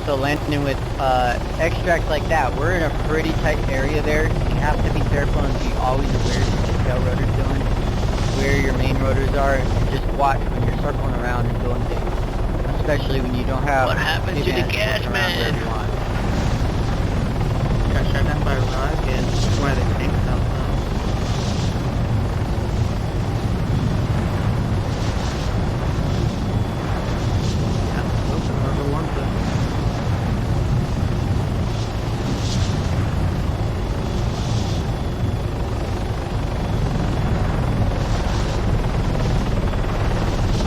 So landing with extracts like that, we're in a pretty tight area there. You have to be careful and be always aware of what your tail rotor's doing, where your main rotors are, and just watch when you're circling around and doing things. Especially when you don't have... What happened to the gas man? Got shot down by a rocket. That's why the tanks out now. Yeah, open whoever wants it.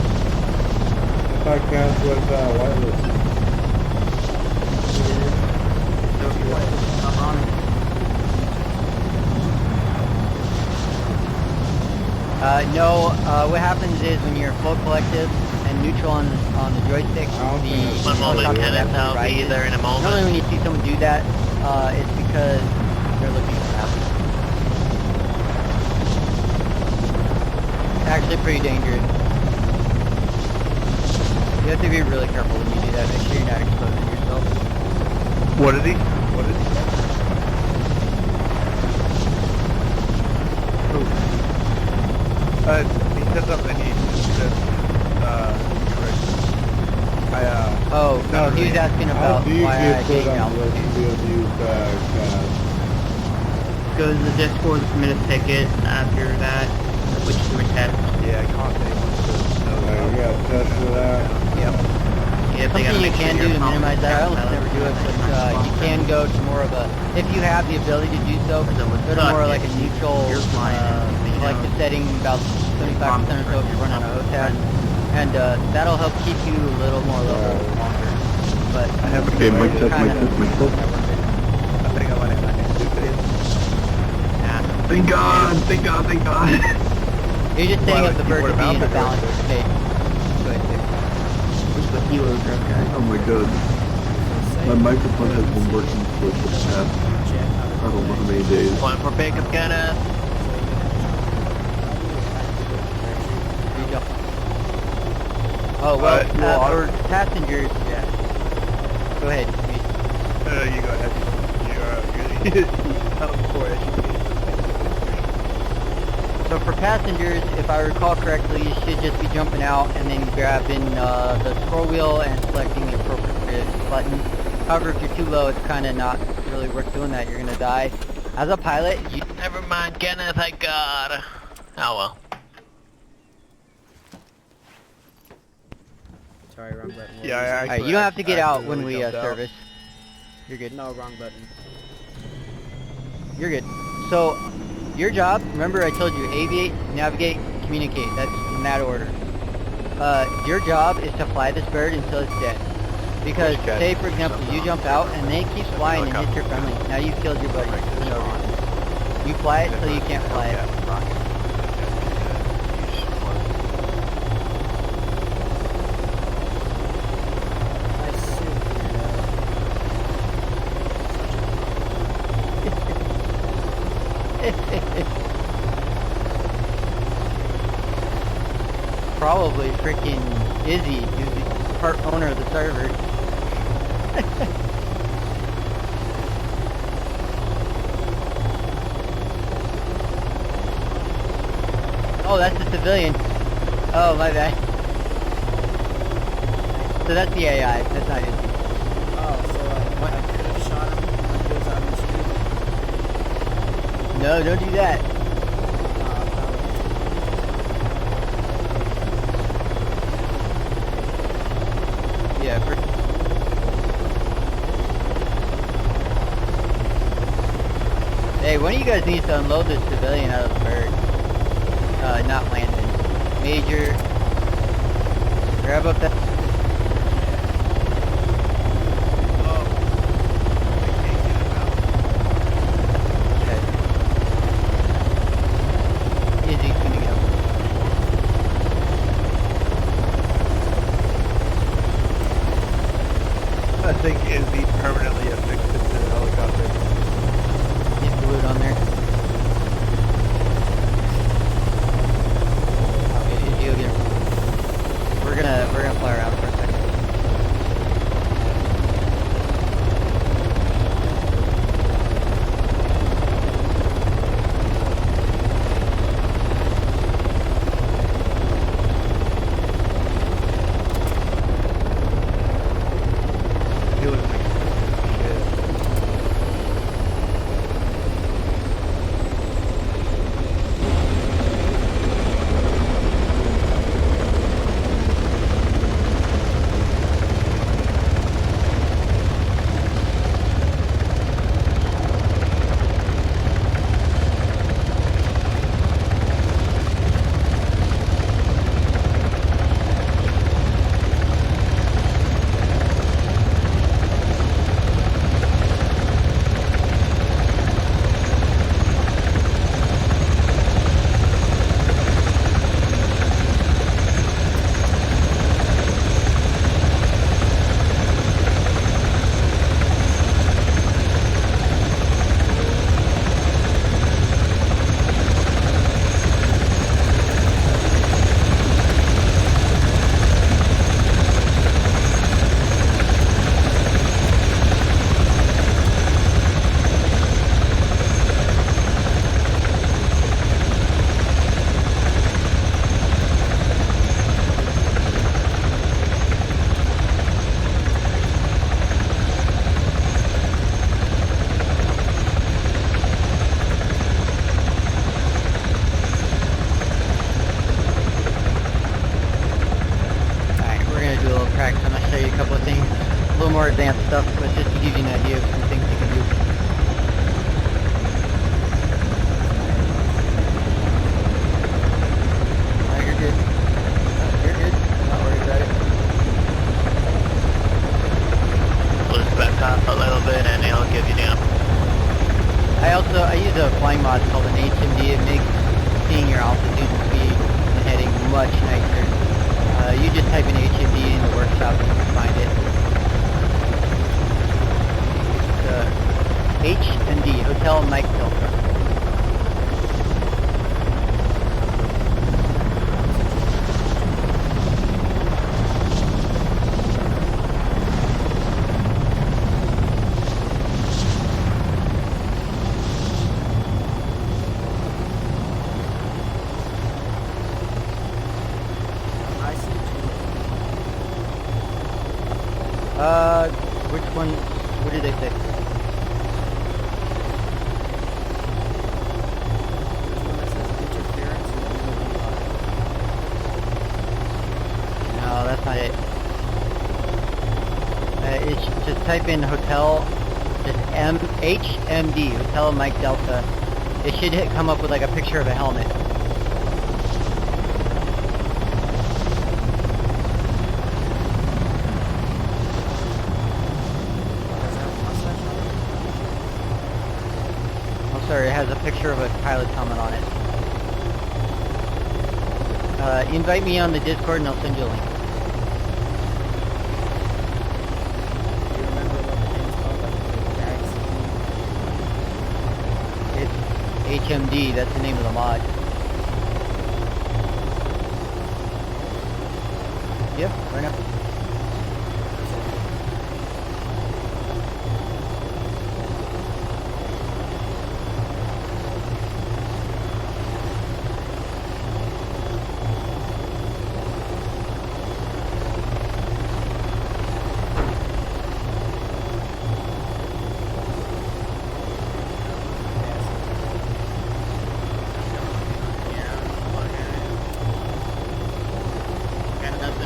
If I count with whitelist. So if you want to hop on it. No, what happens is when you're full collective and neutral on the joystick, don't the think One moment, helicopter Kenneth, left and I'll right be is- there in a Normally moment. when you see someone do that, it's because they're looking for help. actually pretty dangerous. You have to be really careful when you do that. Make sure you're not exposing yourself. What is he? What is he? He said something. He said, correct. Oh, no, he was asking How about do you why I get put gave on out. the CW cast? Go to the Discord, submit a ticket after that, which you would test. Yeah, constantly wants to know. We got a test for that. Yep. If they gotta Something you make sure can do you're to minimize that, I confident, almost never do it, but you can go to more of a, if you have the ability to do so, go to more like a neutral, selective setting, about 75% or so if you're running a HOTAS, and that'll help keep you a little more level longer. But I have a Okay, mic check, I mic check, mic check. think I went in my stupid. Thank God, thank God, thank God. you're just setting up the bird to be in a balanced state. Go ahead, Just the hero drug guy. Oh my God. My microphone has been working for the past, I don't know how many days. One for pickup, Kenneth. You jump. Oh, well, water. for passengers, yeah. Go ahead. You go ahead. You're for it. So for passengers, if I recall correctly, you should just be jumping out and then grabbing the scroll wheel and selecting the appropriate button. However, if you're too low, it's kind of not really worth doing that. You're going to die. As a pilot, you... Never mind, Kenneth, I got. Oh well. Sorry, wrong button. What Yeah, were you saying? Alright, you don't have to get out when we jumped out. service. You're good. No, wrong button. You're good. So, your job, remember I told you, aviate, navigate, communicate. That's in that order. Your job is to fly this bird until it's dead. Because, say for example, you jump out and then it keeps flying and hits your friendly. Now you've killed your buddy. For no reason. You fly it till you can't fly it. I see. Probably freaking Izzy, who's the part owner of the server. Oh, that's a civilian. Oh, my bad. So that's the AI, that's not Izzy. Oh, so I could have shot him when he was on the street. No, don't do that. Yeah, for... Hey, one of you guys needs to unload this civilian out of the bird. Not Landon. Major, grab up that... Okay. Izzy's gonna get him. I think is he permanently affixed to the helicopter. He's glued on there. Okay, Izzy will get him. We're gonna fly around for a second. He was like, shit. tracks. I'm going to show you a couple of things. A little more advanced stuff, but just to give you an idea of some things you can do. Alright, you're good. You're good. Not worried about it. Let's back off a little bit and it'll give you down. I use a flying mod called an HMD. It makes seeing your altitude and speed and heading much nicer. You just type in HMD in the workshop and you can find it. It's HMD, Hotel Mike Delta. Which one? What did they say? No, that's not it. It's just type in hotel, just HMD, Hotel Mike Delta. It should come up with like a picture of a helmet. Sorry, it has a picture of a pilot's helmet on it. Invite me on the Discord and I'll send you a link. Do you remember what the name's called? It's HMD, that's the name of the mod. Yep, right now.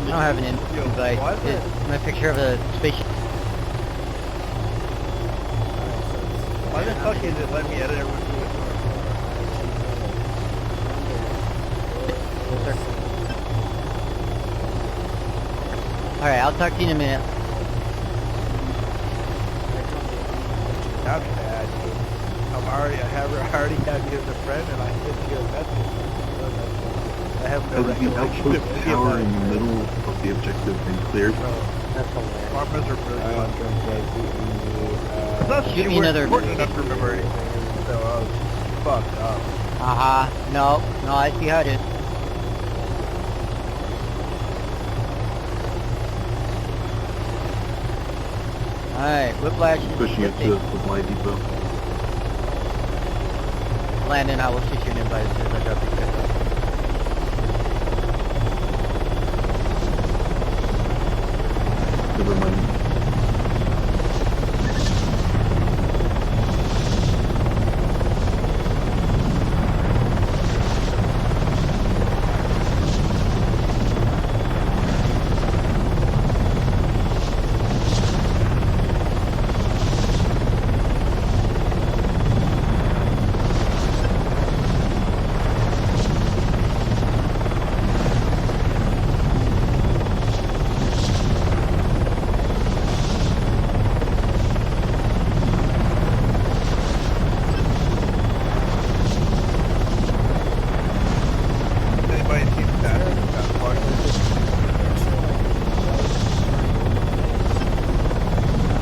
I don't have an invite. It's my picture of a spaceship. Why the fuck is it letting me edit everyone through Yes, sir. Alright, I'll talk to you in a minute. That's bad, dude. I already have you as a friend and I sent you a message. I have no Has the recollection outpost of any tower of in that. the middle of the objective been cleared? That's hilarious. Armas are really fun. Shoot me another important enough to remember anything, so I was fucked up. No, I see how it is. Alright, Whiplash is Pushing it to the supply depot. Landon, I will shoot you an invite as soon as I drop these guys off. Never mind.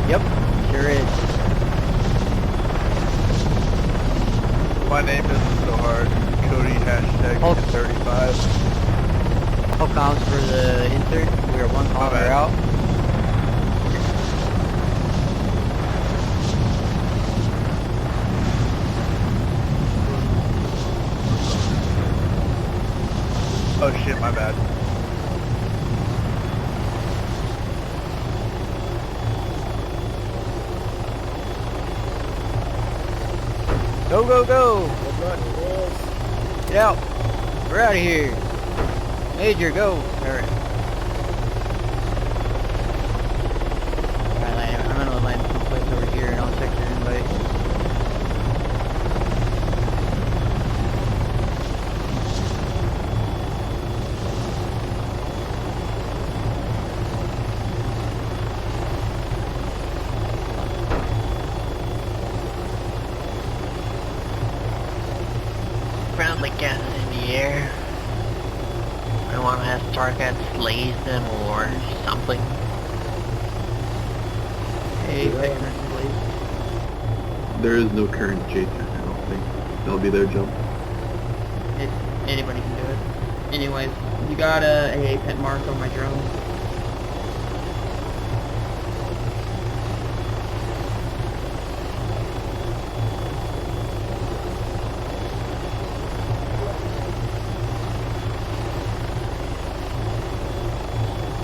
Yep, sure is. My name isn't so hard. Cody hashtag Oh. 35. All comms for the insert. We are one kilometer bad. out. Oh shit, my bad. Go, go, go! Get out! We're out of here! Major, go! Alright. that slays them or something? Apex Blaze. There is no current J10, I don't think. That'll be their jump. Anybody can do it. Anyways, you got a AA pet mark on my drone.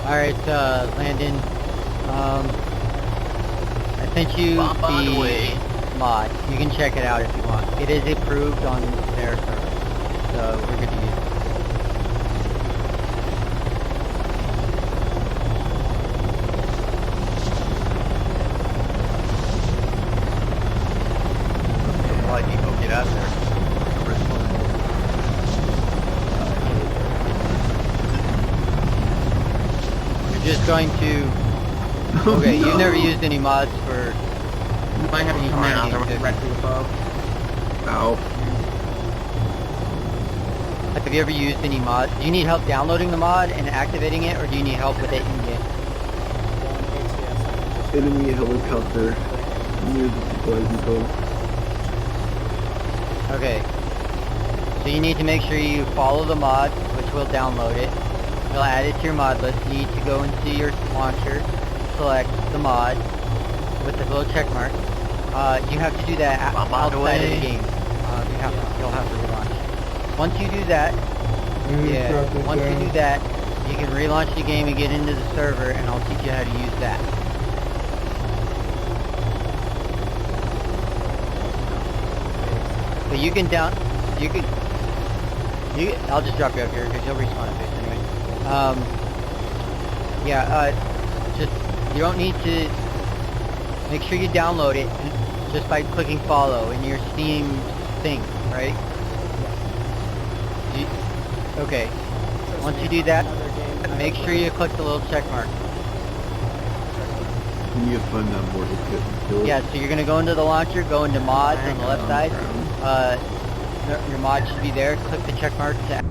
Alright, Landon. I sent you Bomb on the way. the mod. You can check it out if you want. It is approved on their server. So we're good to use it. Why people get out there? You're just going to... Okay, you've never used any mods for... You might have to use Alright, mouse I'll do it. directly above. Ow. Have you ever used any mods? Do you need help downloading the mod and activating it, or do you need help with it in-game? Enemy helicopter near the supplies depot. Okay. So you need to make sure you follow the mod, which will download it. You'll add it to your mod list. You need to go into your launcher, select the mod with the little check mark. You have to do that outside of the game. You'll have to relaunch. Once you do that, once you do that, you can relaunch the game and get into the server, and I'll teach you how to use that. But you can I'll just drop you up here because you'll respawn at base anyway. Just, you don't need to, make sure you download it just by clicking follow in your Steam thing, right? Okay, once you do that, make sure you click the little check mark. Can you find that mortar pit and kill it? Yeah, so you're going to go into the launcher, go into mods on the left side. Your mod should be there. Click the check mark to...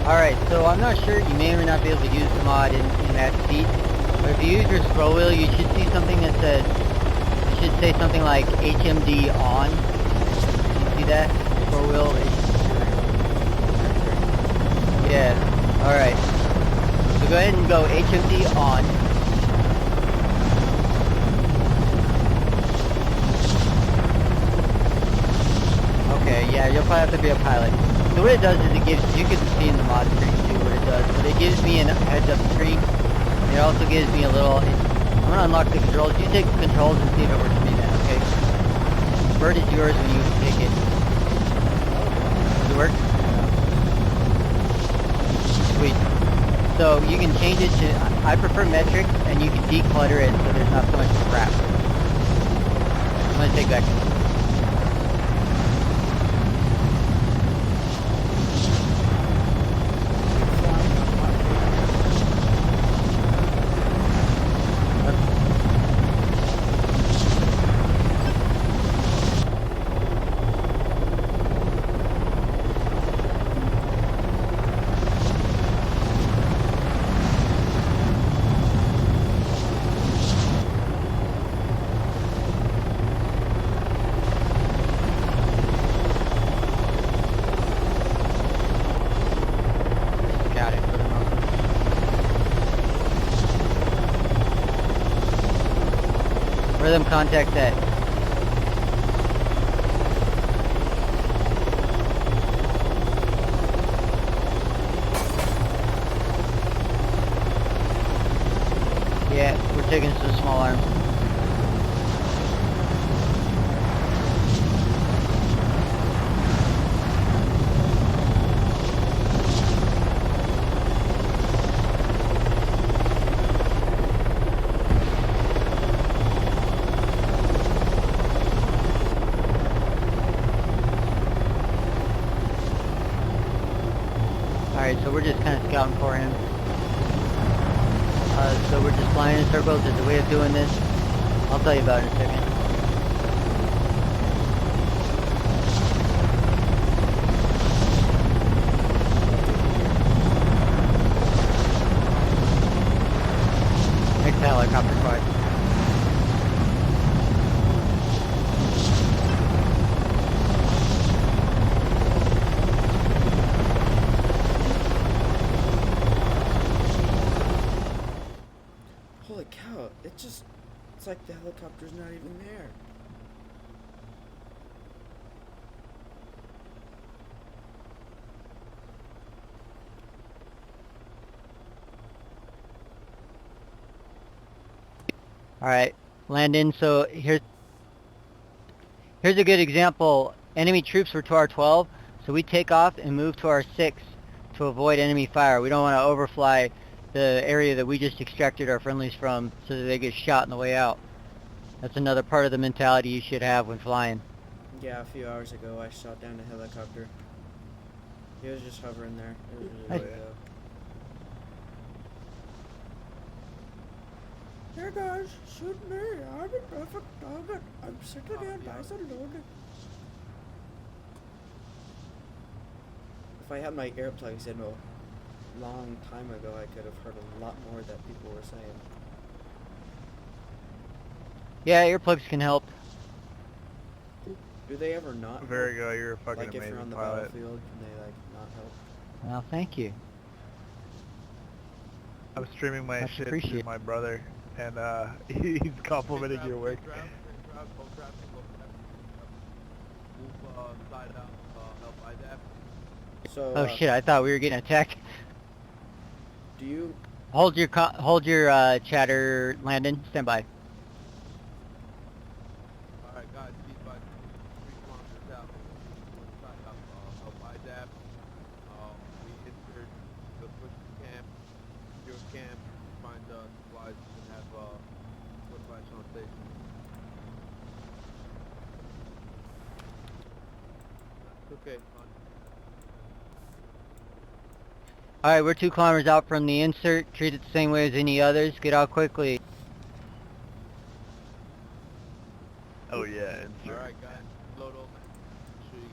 Alright, so I'm not sure, you may or may not be able to use the mod in that seat, but if you use your scroll wheel, you should see something that says, it should say something like HMD on. You see that? Scroll wheel? Yeah, alright. So go ahead and go HMD on. Okay, yeah, you'll probably have to be a pilot. So what it does is it gives, you can see in the mod screen too what it does, but it gives me a heads up screen. It also gives me a little, I'm going to unlock the controls. You take the controls and see if it works for me then, okay? Bird is yours when you take it. Does it work? Sweet. So you can change it to, I prefer metric, and you can declutter it so there's not so much crap. I'm going to take that control. Where are them contacts at? Yeah, we're taking some small arms. Alright, so we're just kind of scouting for him. So we're just flying in circles. There's a way of doing this. I'll tell you about it in a second. Next helicopter flight. Holy cow, it's like the helicopter's not even there. Alright, Landon, so here's a good example. Enemy troops were to our 12, so we take off and move to our 6 to avoid enemy fire. We don't want to overfly the area that we just extracted our friendlies from so that they get shot on the way out. That's another part of the mentality you should have when flying. Yeah, a few hours ago I shot down a helicopter. He was just hovering there. It was really good though. Here guys, shoot me. I'm a perfect target. I'm sitting here nice and loaded. If I had my earplugs in a long time ago, I could have heard a lot more that people were saying. Yeah, earplugs can help. Do they ever not help? Very good. You're a fucking Like if amazing you're on the pilot. battlefield, can they like not help? Well, thank you. I'm streaming my Much shit to appreciated. my brother, and he's complimenting your work. Move side out, help IDAP. So, Oh shit, I thought we were getting attacked. do you Hold your chatter, Landon. Stand by. Alright guys, keep by 3 kilometers out. One side up, help IDAP. We entered the push camp, secure camp, find supplies, and have supplies on station. Okay, fine. Alright, we're 2 kilometers out from the insert. Treat it the same way as any others. Get out quickly. Oh yeah, insert. Alright guys, load over. Show you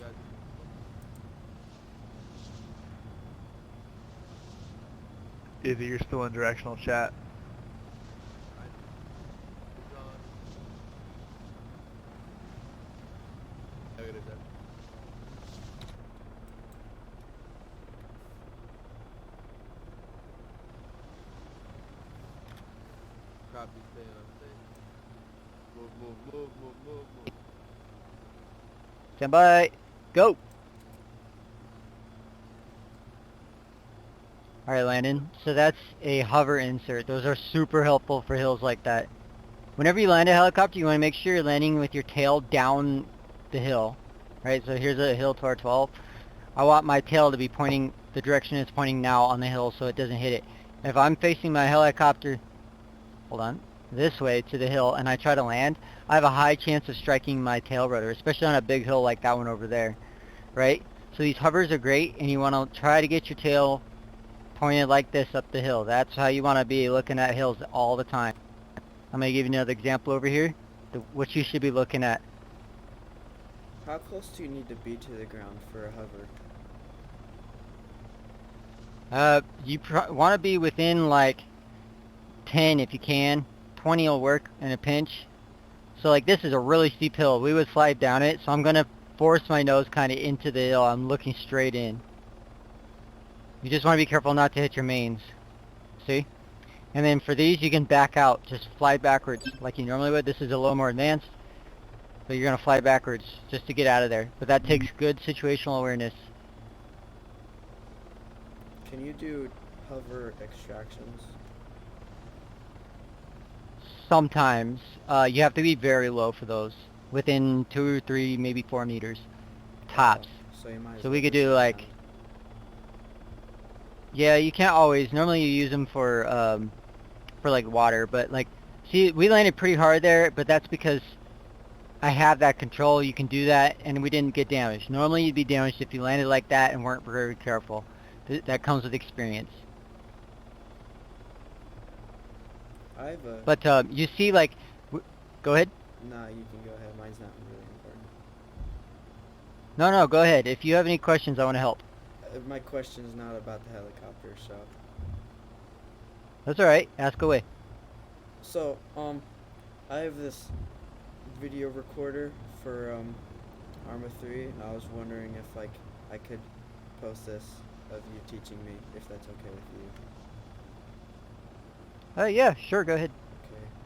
guys. Izzy, you're still in directional chat. Negative, then. Copy, stay on stage. Move. Stand by. Go. Alright, Landon. So that's a hover insert. Those are super helpful for hills like that. Whenever you land a helicopter, you want to make sure you're landing with your tail down the hill. Right, so here's a hill to our 12. I want my tail to be pointing the direction it's pointing now on the hill so it doesn't hit it. If I'm facing my helicopter, hold on, this way to the hill and I try to land, I have a high chance of striking my tail rudder, especially on a big hill like that one over there. Right? So these hovers are great, and you want to try to get your tail pointed like this up the hill. That's how you want to be looking at hills all the time. I'm going to give you another example over here, what you should be looking at. How close do you need to be to the ground for a hover? You want to be within like 10 if you can. 20 will work in a pinch. So like this is a really steep hill. We would slide down it, so I'm going to force my nose kind of into the hill. I'm looking straight in. You just want to be careful not to hit your mains. See? And then for these you can back out. Just fly backwards like you normally would. This is a little more advanced. But you're going to fly backwards just to get out of there. But that takes good situational awareness. Can you do hover extractions? Sometimes. You have to be very low for those. Within 2 or 3, maybe 4 meters. Tops. So you might as So well we could just do go like... down. Yeah, you can't always. Normally you use them for like water. But like, see, we landed pretty hard there. But that's because I have that control. You can do that. And we didn't get damaged. Normally you'd be damaged if you landed like that and weren't very careful. that comes with experience. I have a... But you see, like, go ahead. Nah, you can go ahead. Mine's not really important. No, go ahead. If you have any questions, I want to help. My question's not about the helicopter, so... That's alright. Ask away. So, I have this video recorder for, Arma 3, and I was wondering if, like, I could post this of you teaching me, if that's okay with you. Yeah, sure, go ahead.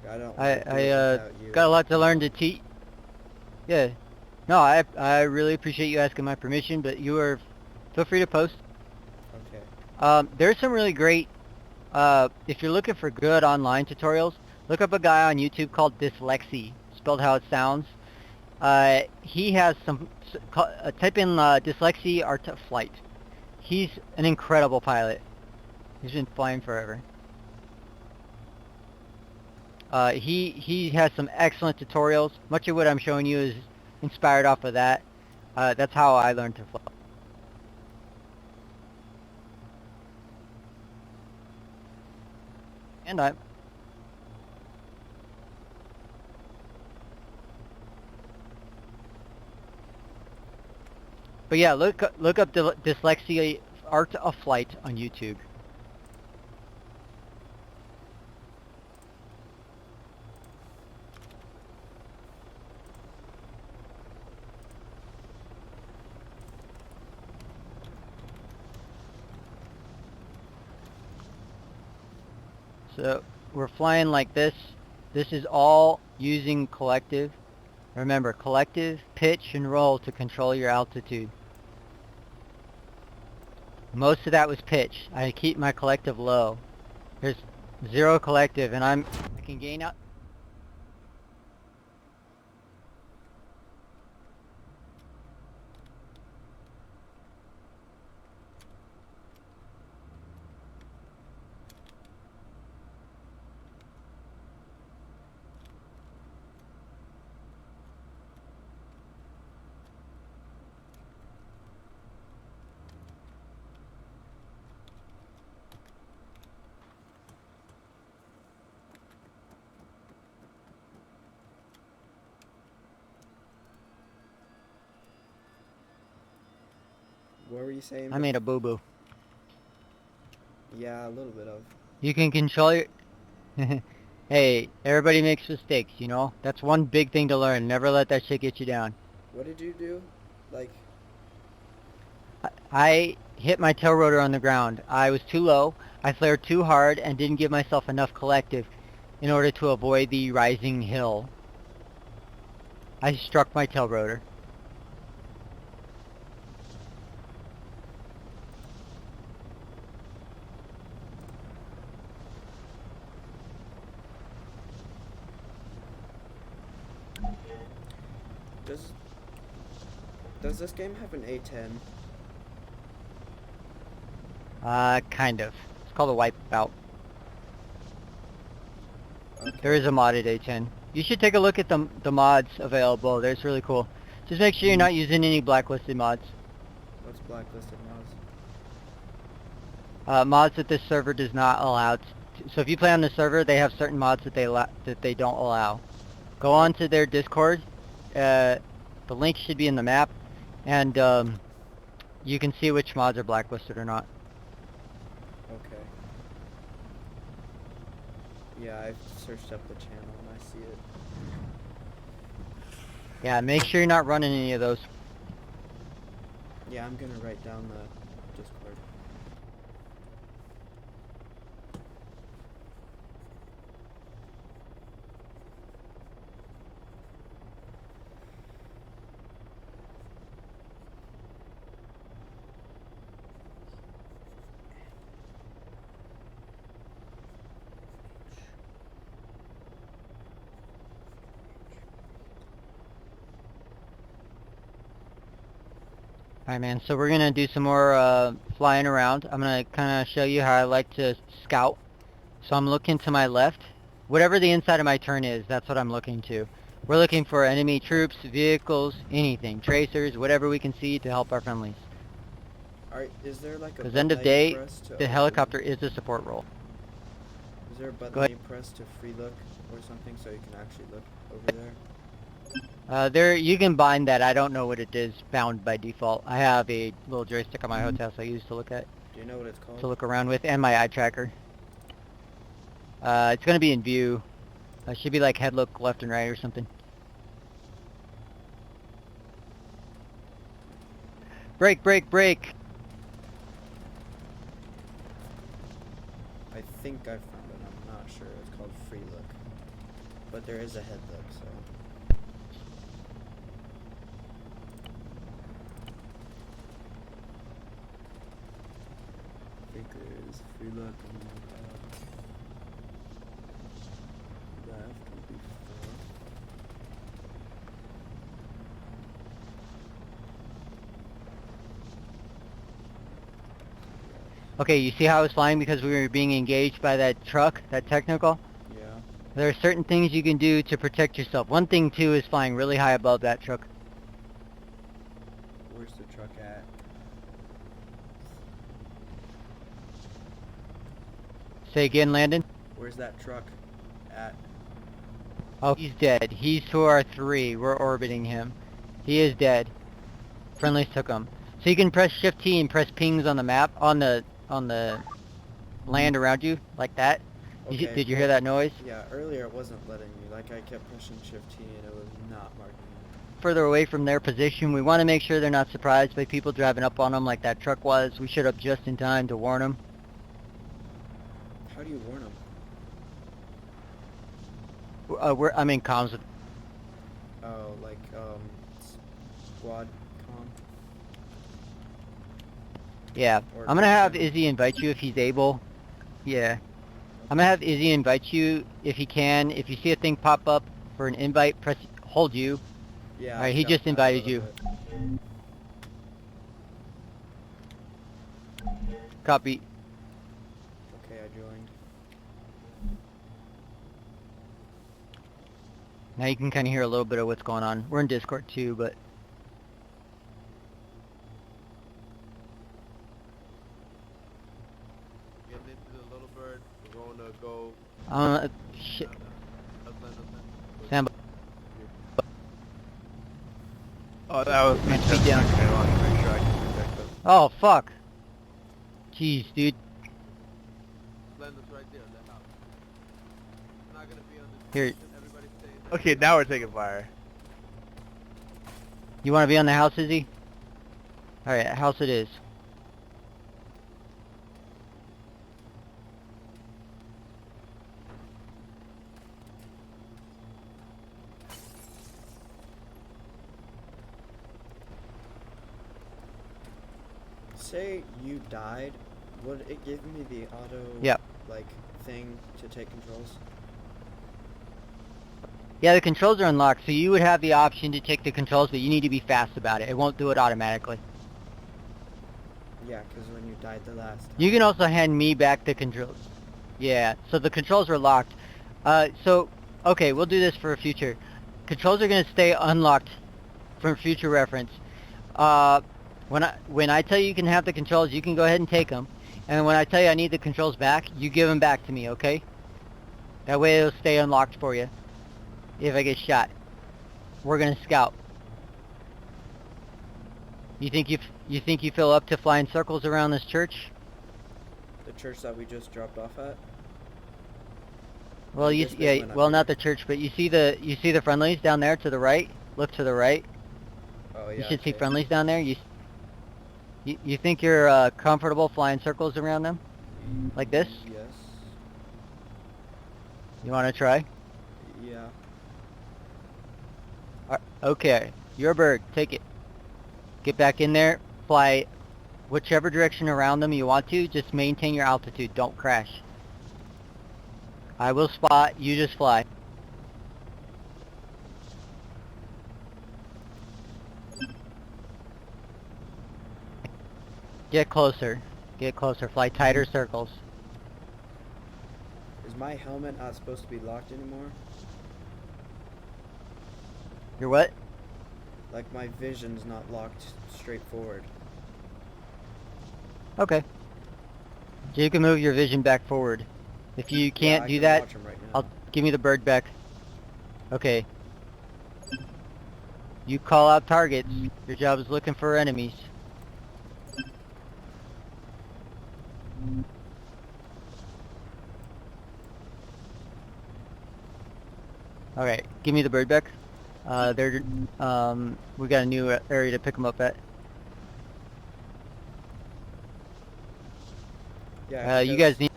Okay. I don't I wanna do it without you. got a lot to learn to teach. Yeah. No, I really appreciate you asking my permission, but feel free to post. Okay. There's some really great, if you're looking for good online tutorials, look up a guy on YouTube called Dyslexy, spelled how it sounds. He has some, type in Dyslexy Art of Flight. He's an incredible pilot. He's been flying forever. He has some excellent tutorials. Much of what I'm showing you is inspired off of that. That's how I learned to fly. And but yeah, look up Dyslexia Art of Flight on YouTube. So we're flying like this. This is all using collective. Remember, collective, pitch, and roll to control your altitude. Most of that was pitch. I keep my collective low. There's 0 collective, and I can gain out. What were you saying? I made a boo-boo. Yeah, a little bit of. You can control your... Hey, everybody makes mistakes, you know? That's one big thing to learn. Never let that shit get you down. What did you do? Like... I hit my tail rotor on the ground. I was too low. I flared too hard and didn't give myself enough collective in order to avoid the rising hill. I struck my tail rotor. Does this game have an A10? Kind of. It's called a wipeout. Okay. There is a modded A10. You should take a look at the mods available. They're really cool. Just make sure you're not using any blacklisted mods. What's blacklisted mods? Mods that this server does not allow. So if you play on the server, they have certain mods that they don't allow. Go on to their Discord. The link should be in the map, and you can see which mods are blacklisted or not. Okay. Yeah, I've searched up the channel and I see it. Yeah, make sure you're not running any of those. Yeah, I'm gonna write down the Discord. Alright man, so we're gonna do some more flying around. I'm gonna kinda show you how I like to scout. So I'm looking to my left. Whatever the inside of my turn is, that's what I'm looking to. We're looking for enemy troops, vehicles, anything. Tracers, whatever we can see to help our friendlies. Is there like a Because button end of that you day, press to the open- helicopter is a support role. Is there a button Go that ahead. you press to free look or something so you can actually look over there? There, you can bind that. I don't know what it is bound by default. I have a little joystick on my HOTAS I use to look at, Do you know what it's called? to look around with, and my eye tracker. It's gonna be in view. It should be like head look left and right or something. Brake, brake, brake! I think I found it. I'm not sure. It's called free look. But there is a head look, so. I think there is free look and left would be four. Okay, you see how I was flying because we were being engaged by that truck, that technical? Yeah. There are certain things you can do to protect yourself. One thing, too, is flying really high above that truck. Where's the truck at? Say again, Landon? Where's that truck at? Oh, he's dead. He's to our 3. We're orbiting him. He is dead. Friendlies took him. So you can press Shift T and press pings on the map, on the land around you, like that. Okay, Did you hear that noise? Yeah, earlier it wasn't letting me. Like, I kept pushing Shift T and it was not marking me. Further away from their position, we want to make sure they're not surprised by people driving up on them like that truck was. We showed up just in time to warn them. How do you warn them? I'm in comms with. Oh, like, squad com? Yeah, Or I'm gonna have channel. Izzy invite you if he's able. Yeah, I'm gonna have Izzy invite you if he can. If you see a thing pop up for an invite, press hold U. Yeah. Alright, I've he got just that a invited little you. bit. Copy. Okay, I joined. Now you can kind of hear a little bit of what's going on. We're in Discord too, but Getting into the little bird. We're going to go. shit. Let's Stand by. Oh, that was me Speed testing. down. Okay, I want to make sure I can protect them. Oh fuck. Jeez, dude. Land us right there, that house. We're not gonna be on this. Here. Everybody stay. Okay, now we're taking fire. You want to be on the house, Izzy? All right, house it is. Say you died, would it give me the auto, Yep. like, thing to take controls? Yeah, the controls are unlocked, so you would have the option to take the controls, but you need to be fast about it. It won't do it automatically. Yeah, because when you died the last time. You can also hand me back the controls. Yeah, so the controls are locked. Okay, we'll do this for a future. Controls are going to stay unlocked for future reference. When I tell you you can have the controls, you can go ahead and take them. And when I tell you I need the controls back, you give them back to me, okay? That way it'll stay unlocked for you. If I get shot. We're going to scout. You think you feel up to flying circles around this church? The church that we just dropped off at? Well, I you guess they went up well, here. not the church, but you see the friendlies down there to the right. Look to the right. Oh, yeah. You should see okay. friendlies down there. You think you're comfortable flying circles around them, like this? Yes. You want to try? Yeah. Okay, you're a bird. Take it. Get back in there. Fly whichever direction around them you want to. Just maintain your altitude. Don't crash. I will spot. You just fly. Get closer. Get closer. Fly tighter circles. Is my helmet not supposed to be locked anymore? You're what? Like, my vision's not locked straight forward. Okay. So you can move your vision back forward. If you can't I do can that, watch 'em right now. give me the bird back. Okay. You call out targets. Your job is looking for enemies. Okay, give me the bird back. We got a new area to pick them up at. Yeah. You guys need.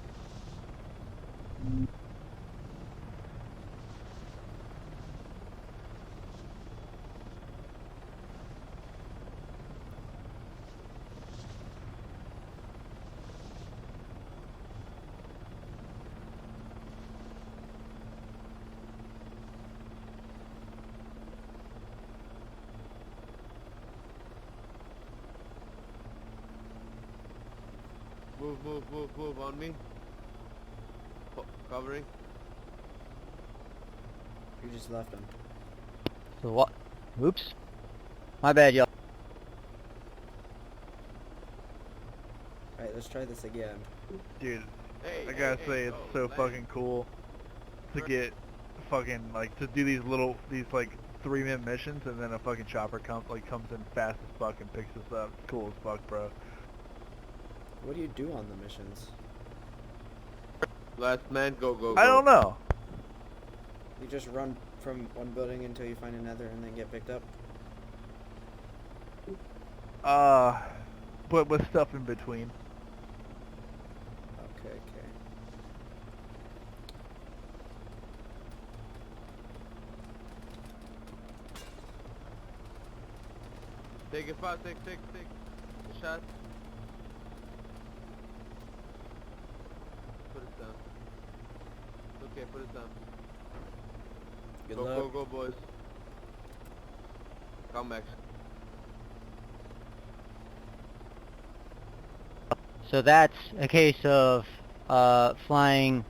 Move on me. Covering. You just left him. So what? Oops. My bad, y'all. Alright, let's try this again. Dude, Hey, I gotta say it's so fucking cool to get fucking like to do these like 3-minute missions and then a fucking chopper comes in fast as fuck and picks us up. It's cool as fuck, bro. What do you do on the missions? Last man, go. I don't know. You just run from one building until you find another and then get picked up? But with stuff in between. Okay. Take it fast, take the shot. Put it down. Okay, put it down. Good Go, luck. go, boys. Come back. So that's a case of flying.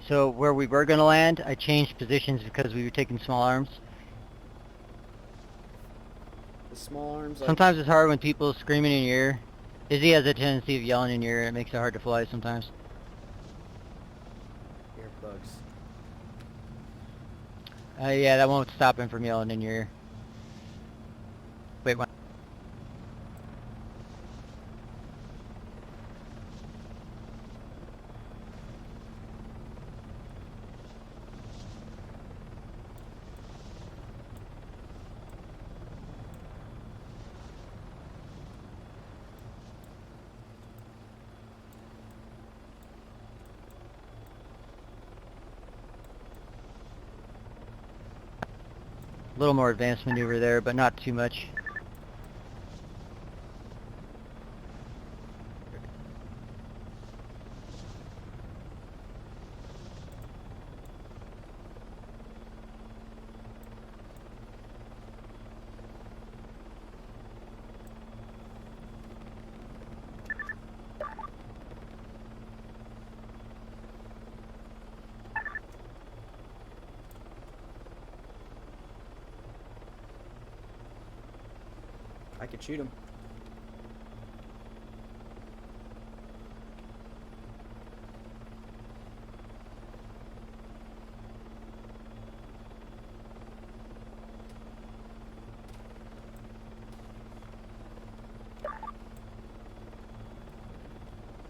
So where we were gonna land, I changed positions because we were taking small arms. The small arms, like, Sometimes it's hard when people screaming in your ear. Izzy has a tendency of yelling in your ear. It makes it hard to fly sometimes. earplugs. Yeah, that won't stop him from yelling in your ear. Wait, what? A little more advanced maneuver there, but not too much. I could shoot him.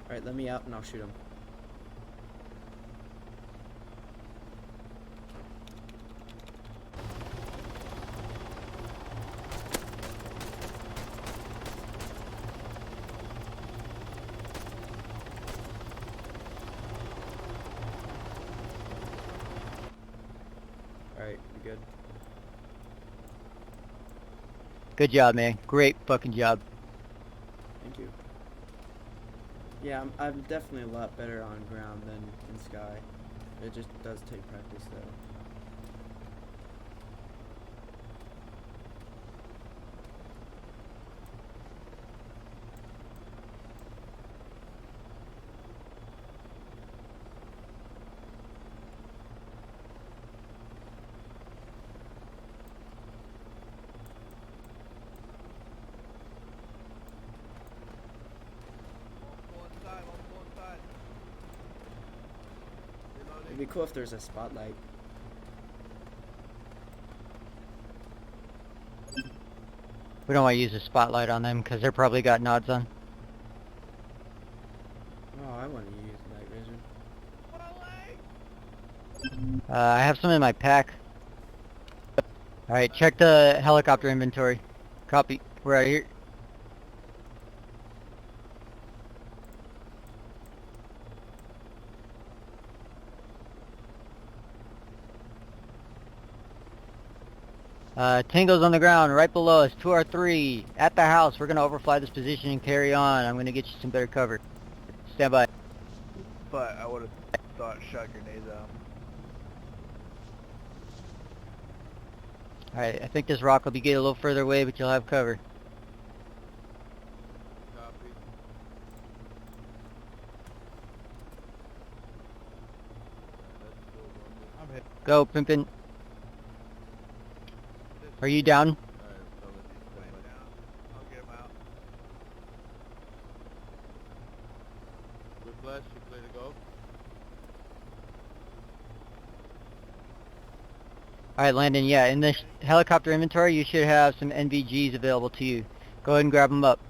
Alright, let me out and I'll shoot him. Alright, you good? Good job, man. Great fucking job. Thank you. Yeah, I'm definitely a lot better on ground than in sky. It just does take practice though. cool if there's a spotlight. We don't want to use a spotlight on them because they're probably got nods on. Oh, I want to use night vision. I have some in my pack. Alright, check the helicopter inventory. Copy. We're out here. Tango's on the ground right below us, 2R3 at the house. We're gonna overfly this position and carry on. I'm gonna get you some better cover. Stand by. But I would have thought shot grenades out. Alright, I think this rock will be getting a little further away, but you'll have cover. Copy. I'm hit. Go, Pimpin'. Are you down? Alright, so let's Laying down. I'll get him out. Whiplash, you clear to go? Alright, Landon, yeah, in this helicopter inventory, you should have some NVGs available to you. Go ahead and grab them up.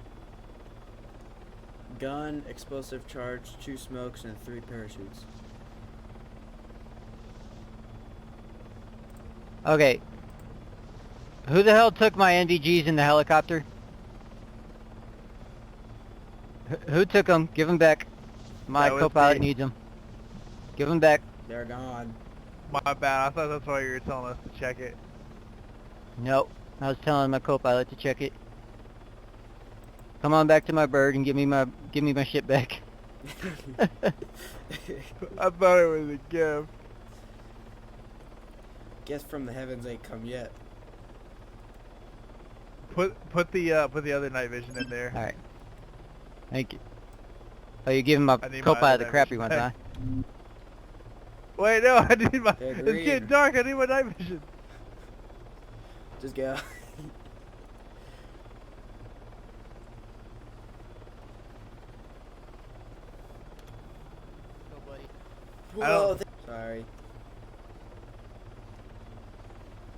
Gun, explosive charge, 2 smokes, and 3 parachutes. Okay. Who the hell took my NVGs in the helicopter? Who took them? Give them back. My That was co-pilot me. needs them. Give them back. They're gone. My bad. I thought that's why you were telling us to check it. Nope. I was telling my co-pilot to check it. Come on back to my bird and give me my shit back. I thought it was a gift. Guess from the heavens ain't come yet. Put the other night vision in there. Alright. Thank you. Oh, you're giving my I need my co-pilot the other crappy vision ones, huh? back. Wait, no, I need my. They're It's green. getting dark. I need my night vision. Just go. I don't- Sorry.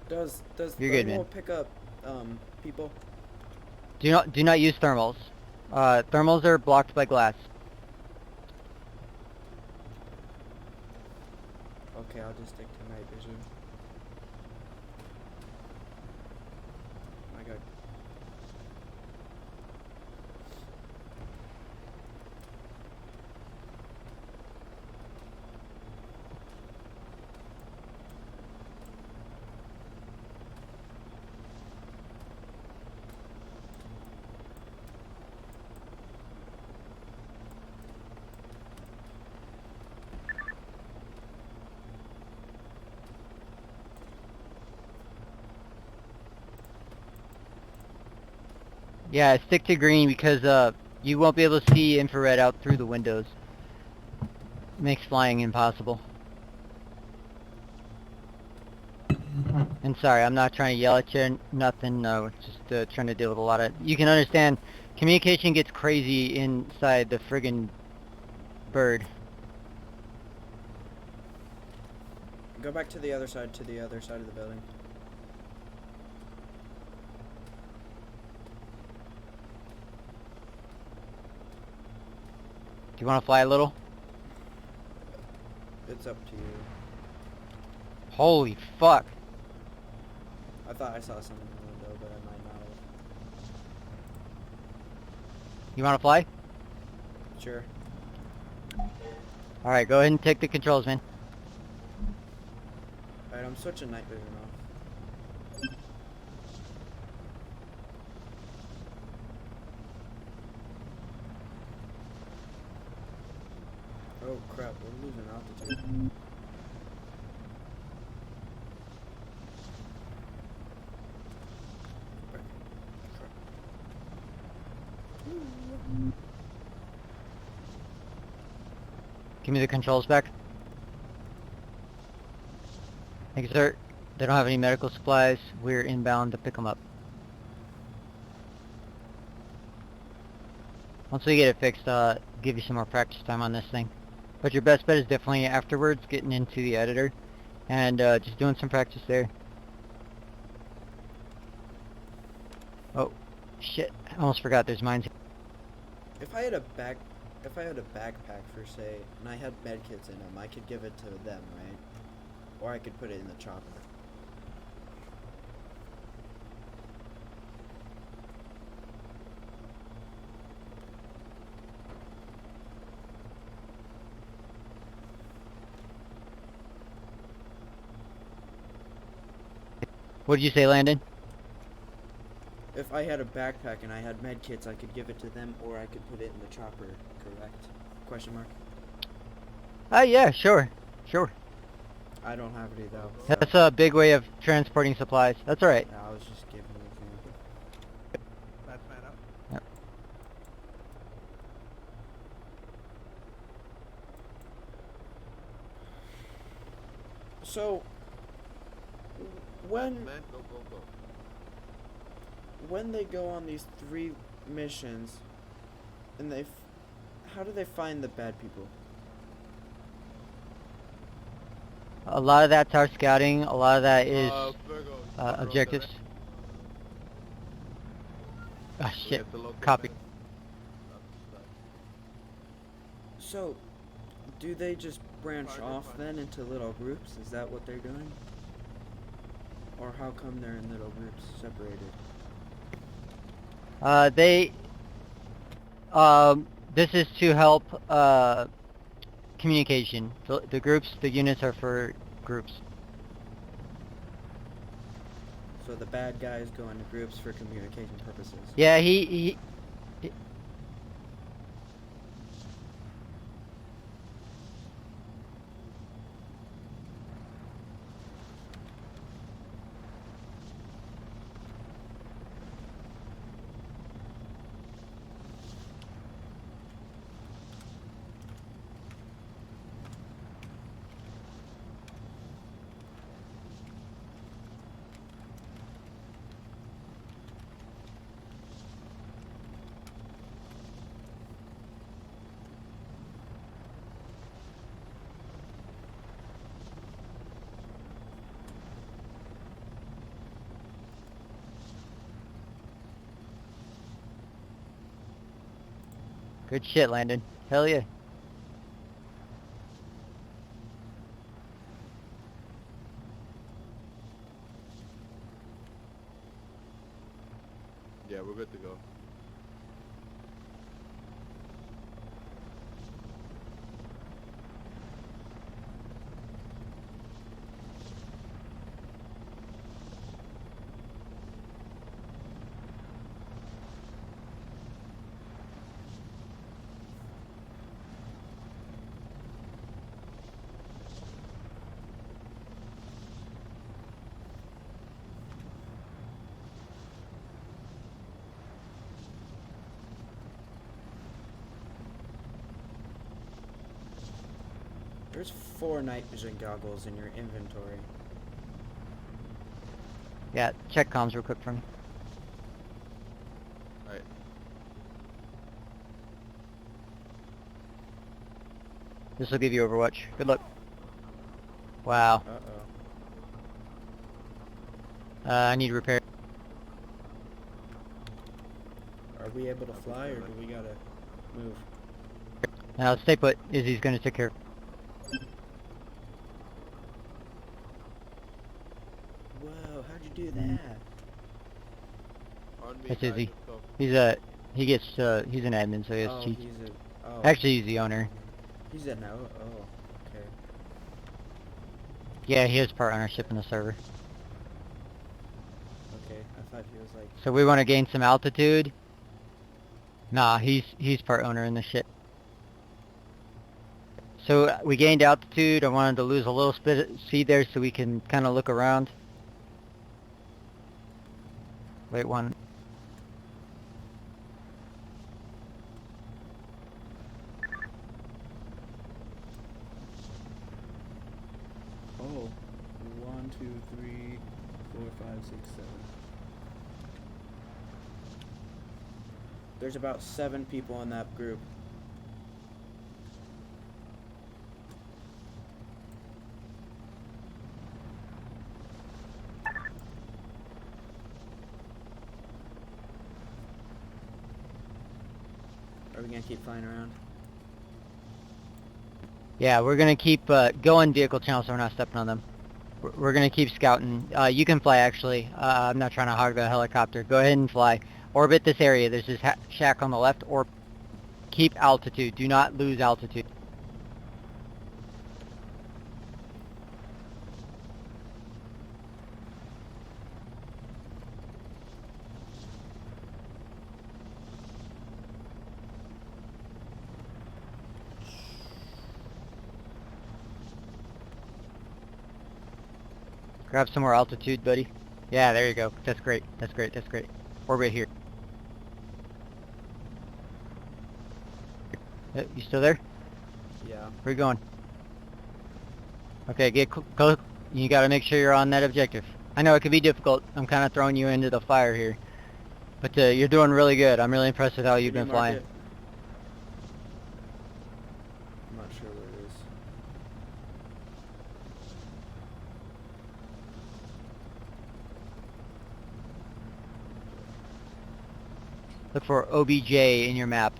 Does You're good, thermal man. pick up people? Do not use thermals. Thermals are blocked by glass. Okay, I'll just stick to night vision. My God. Yeah, stick to green because you won't be able to see infrared out through the windows. Makes flying impossible. And sorry, I'm not trying to yell at you, nothing, no, just trying to deal with a lot of... You can understand, communication gets crazy inside the friggin' bird. Go back to the other side of the building. Do you want to fly a little? It's up to you. Holy fuck. I thought I saw something in the window, but I might not have. You want to fly? Sure. Alright, go ahead and take the controls, man. Alright, I'm switching night vision off. Oh crap, we're losing altitude. Give me the controls back. Thank you, sir. They don't have any medical supplies. We're inbound to pick them up. Once we get it fixed, give you some more practice time on this thing. But your best bet is definitely afterwards getting into the editor and just doing some practice there. Oh, shit! I almost forgot there's mines. If I had a backpack for say, and I had medkits in them, I could give it to them, right? Or I could put it in the chopper. What did you say, Landon? If I had a backpack and I had medkits, I could give it to them, or I could put it in the chopper. Correct? Question mark. Yeah, sure. I don't have any though. So. That's a big way of transporting supplies. That's alright. I was just giving an example. That's man up. Yep. So, when Man, go. when they go on these 3 missions, and how do they find the bad people? A lot of that's our scouting. A lot of that is Virgo, objectives. Ah, We shit. have to locate Copy. men. So, do they just branch off then into little groups? Is that what they're doing? Or how come they're in little groups separated? This is to help communication. The groups, the units are for groups. So the bad guys go into groups for communication purposes. Yeah, he Good shit, Landon. Hell yeah. Yeah, we're good to go. There's 4 night vision goggles in your inventory. Yeah, check comms real quick for me. Alright. This will give you Overwatch. Good luck. Wow. Uh-oh. I need repair. Are we able to fly, or do we gotta move? Now stay put. Izzy's gonna take care. Whoa, how'd you do that? On me, That's guys, Izzy. let's go. He's an admin, so he has Oh, cheats. oh. Actually, he's the owner. He's a no. Oh, okay. Yeah, he has part ownership in the server. Okay, I thought he was like. So we want to gain some altitude. Nah, he's part owner in the ship. So we gained altitude. I wanted to lose a little bit of speed there so we can kind of look around. Wait one. Oh, 1, 2, 3, 4, 5, 6, 7. There's about 7 people in that group. Are we gonna keep flying around? Yeah, we're gonna keep going vehicle channels so we're not stepping on them. We're gonna keep scouting. You can fly actually. I'm not trying to hog the helicopter. Go ahead and fly. Orbit this area. There's this shack on the left. Or keep altitude. Do not lose altitude. Grab some more altitude, buddy. Yeah, there you go. That's great. That's great. That's great. Orbit here. You still there? Yeah. Where you going? Okay, get close. You gotta make sure you're on that objective. I know it can be difficult. I'm kind of throwing you into the fire here. But you're doing really good. I'm really impressed with how you've Can been you mark flying. it? I'm not sure where it is. Look for OBJ in your map.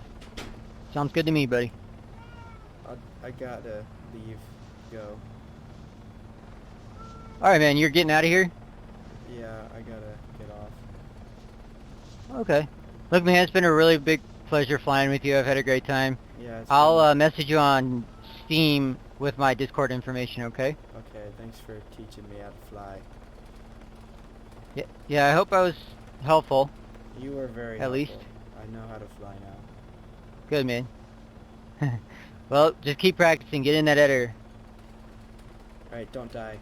Sounds good to me, buddy. I gotta leave. Go. Alright, man. You're getting out of here? Yeah, I gotta get off. Okay. Look, man, it's been a really big pleasure flying with you. I've had a great time. Yeah, it's I'll fine. message you on Steam with my Discord information, okay? Okay, thanks for teaching me how to fly. Yeah, I hope I was helpful. You were very At helpful. least. I know how to fly now. Good, man. Well, just keep practicing. Get in that editor. Alright, don't die.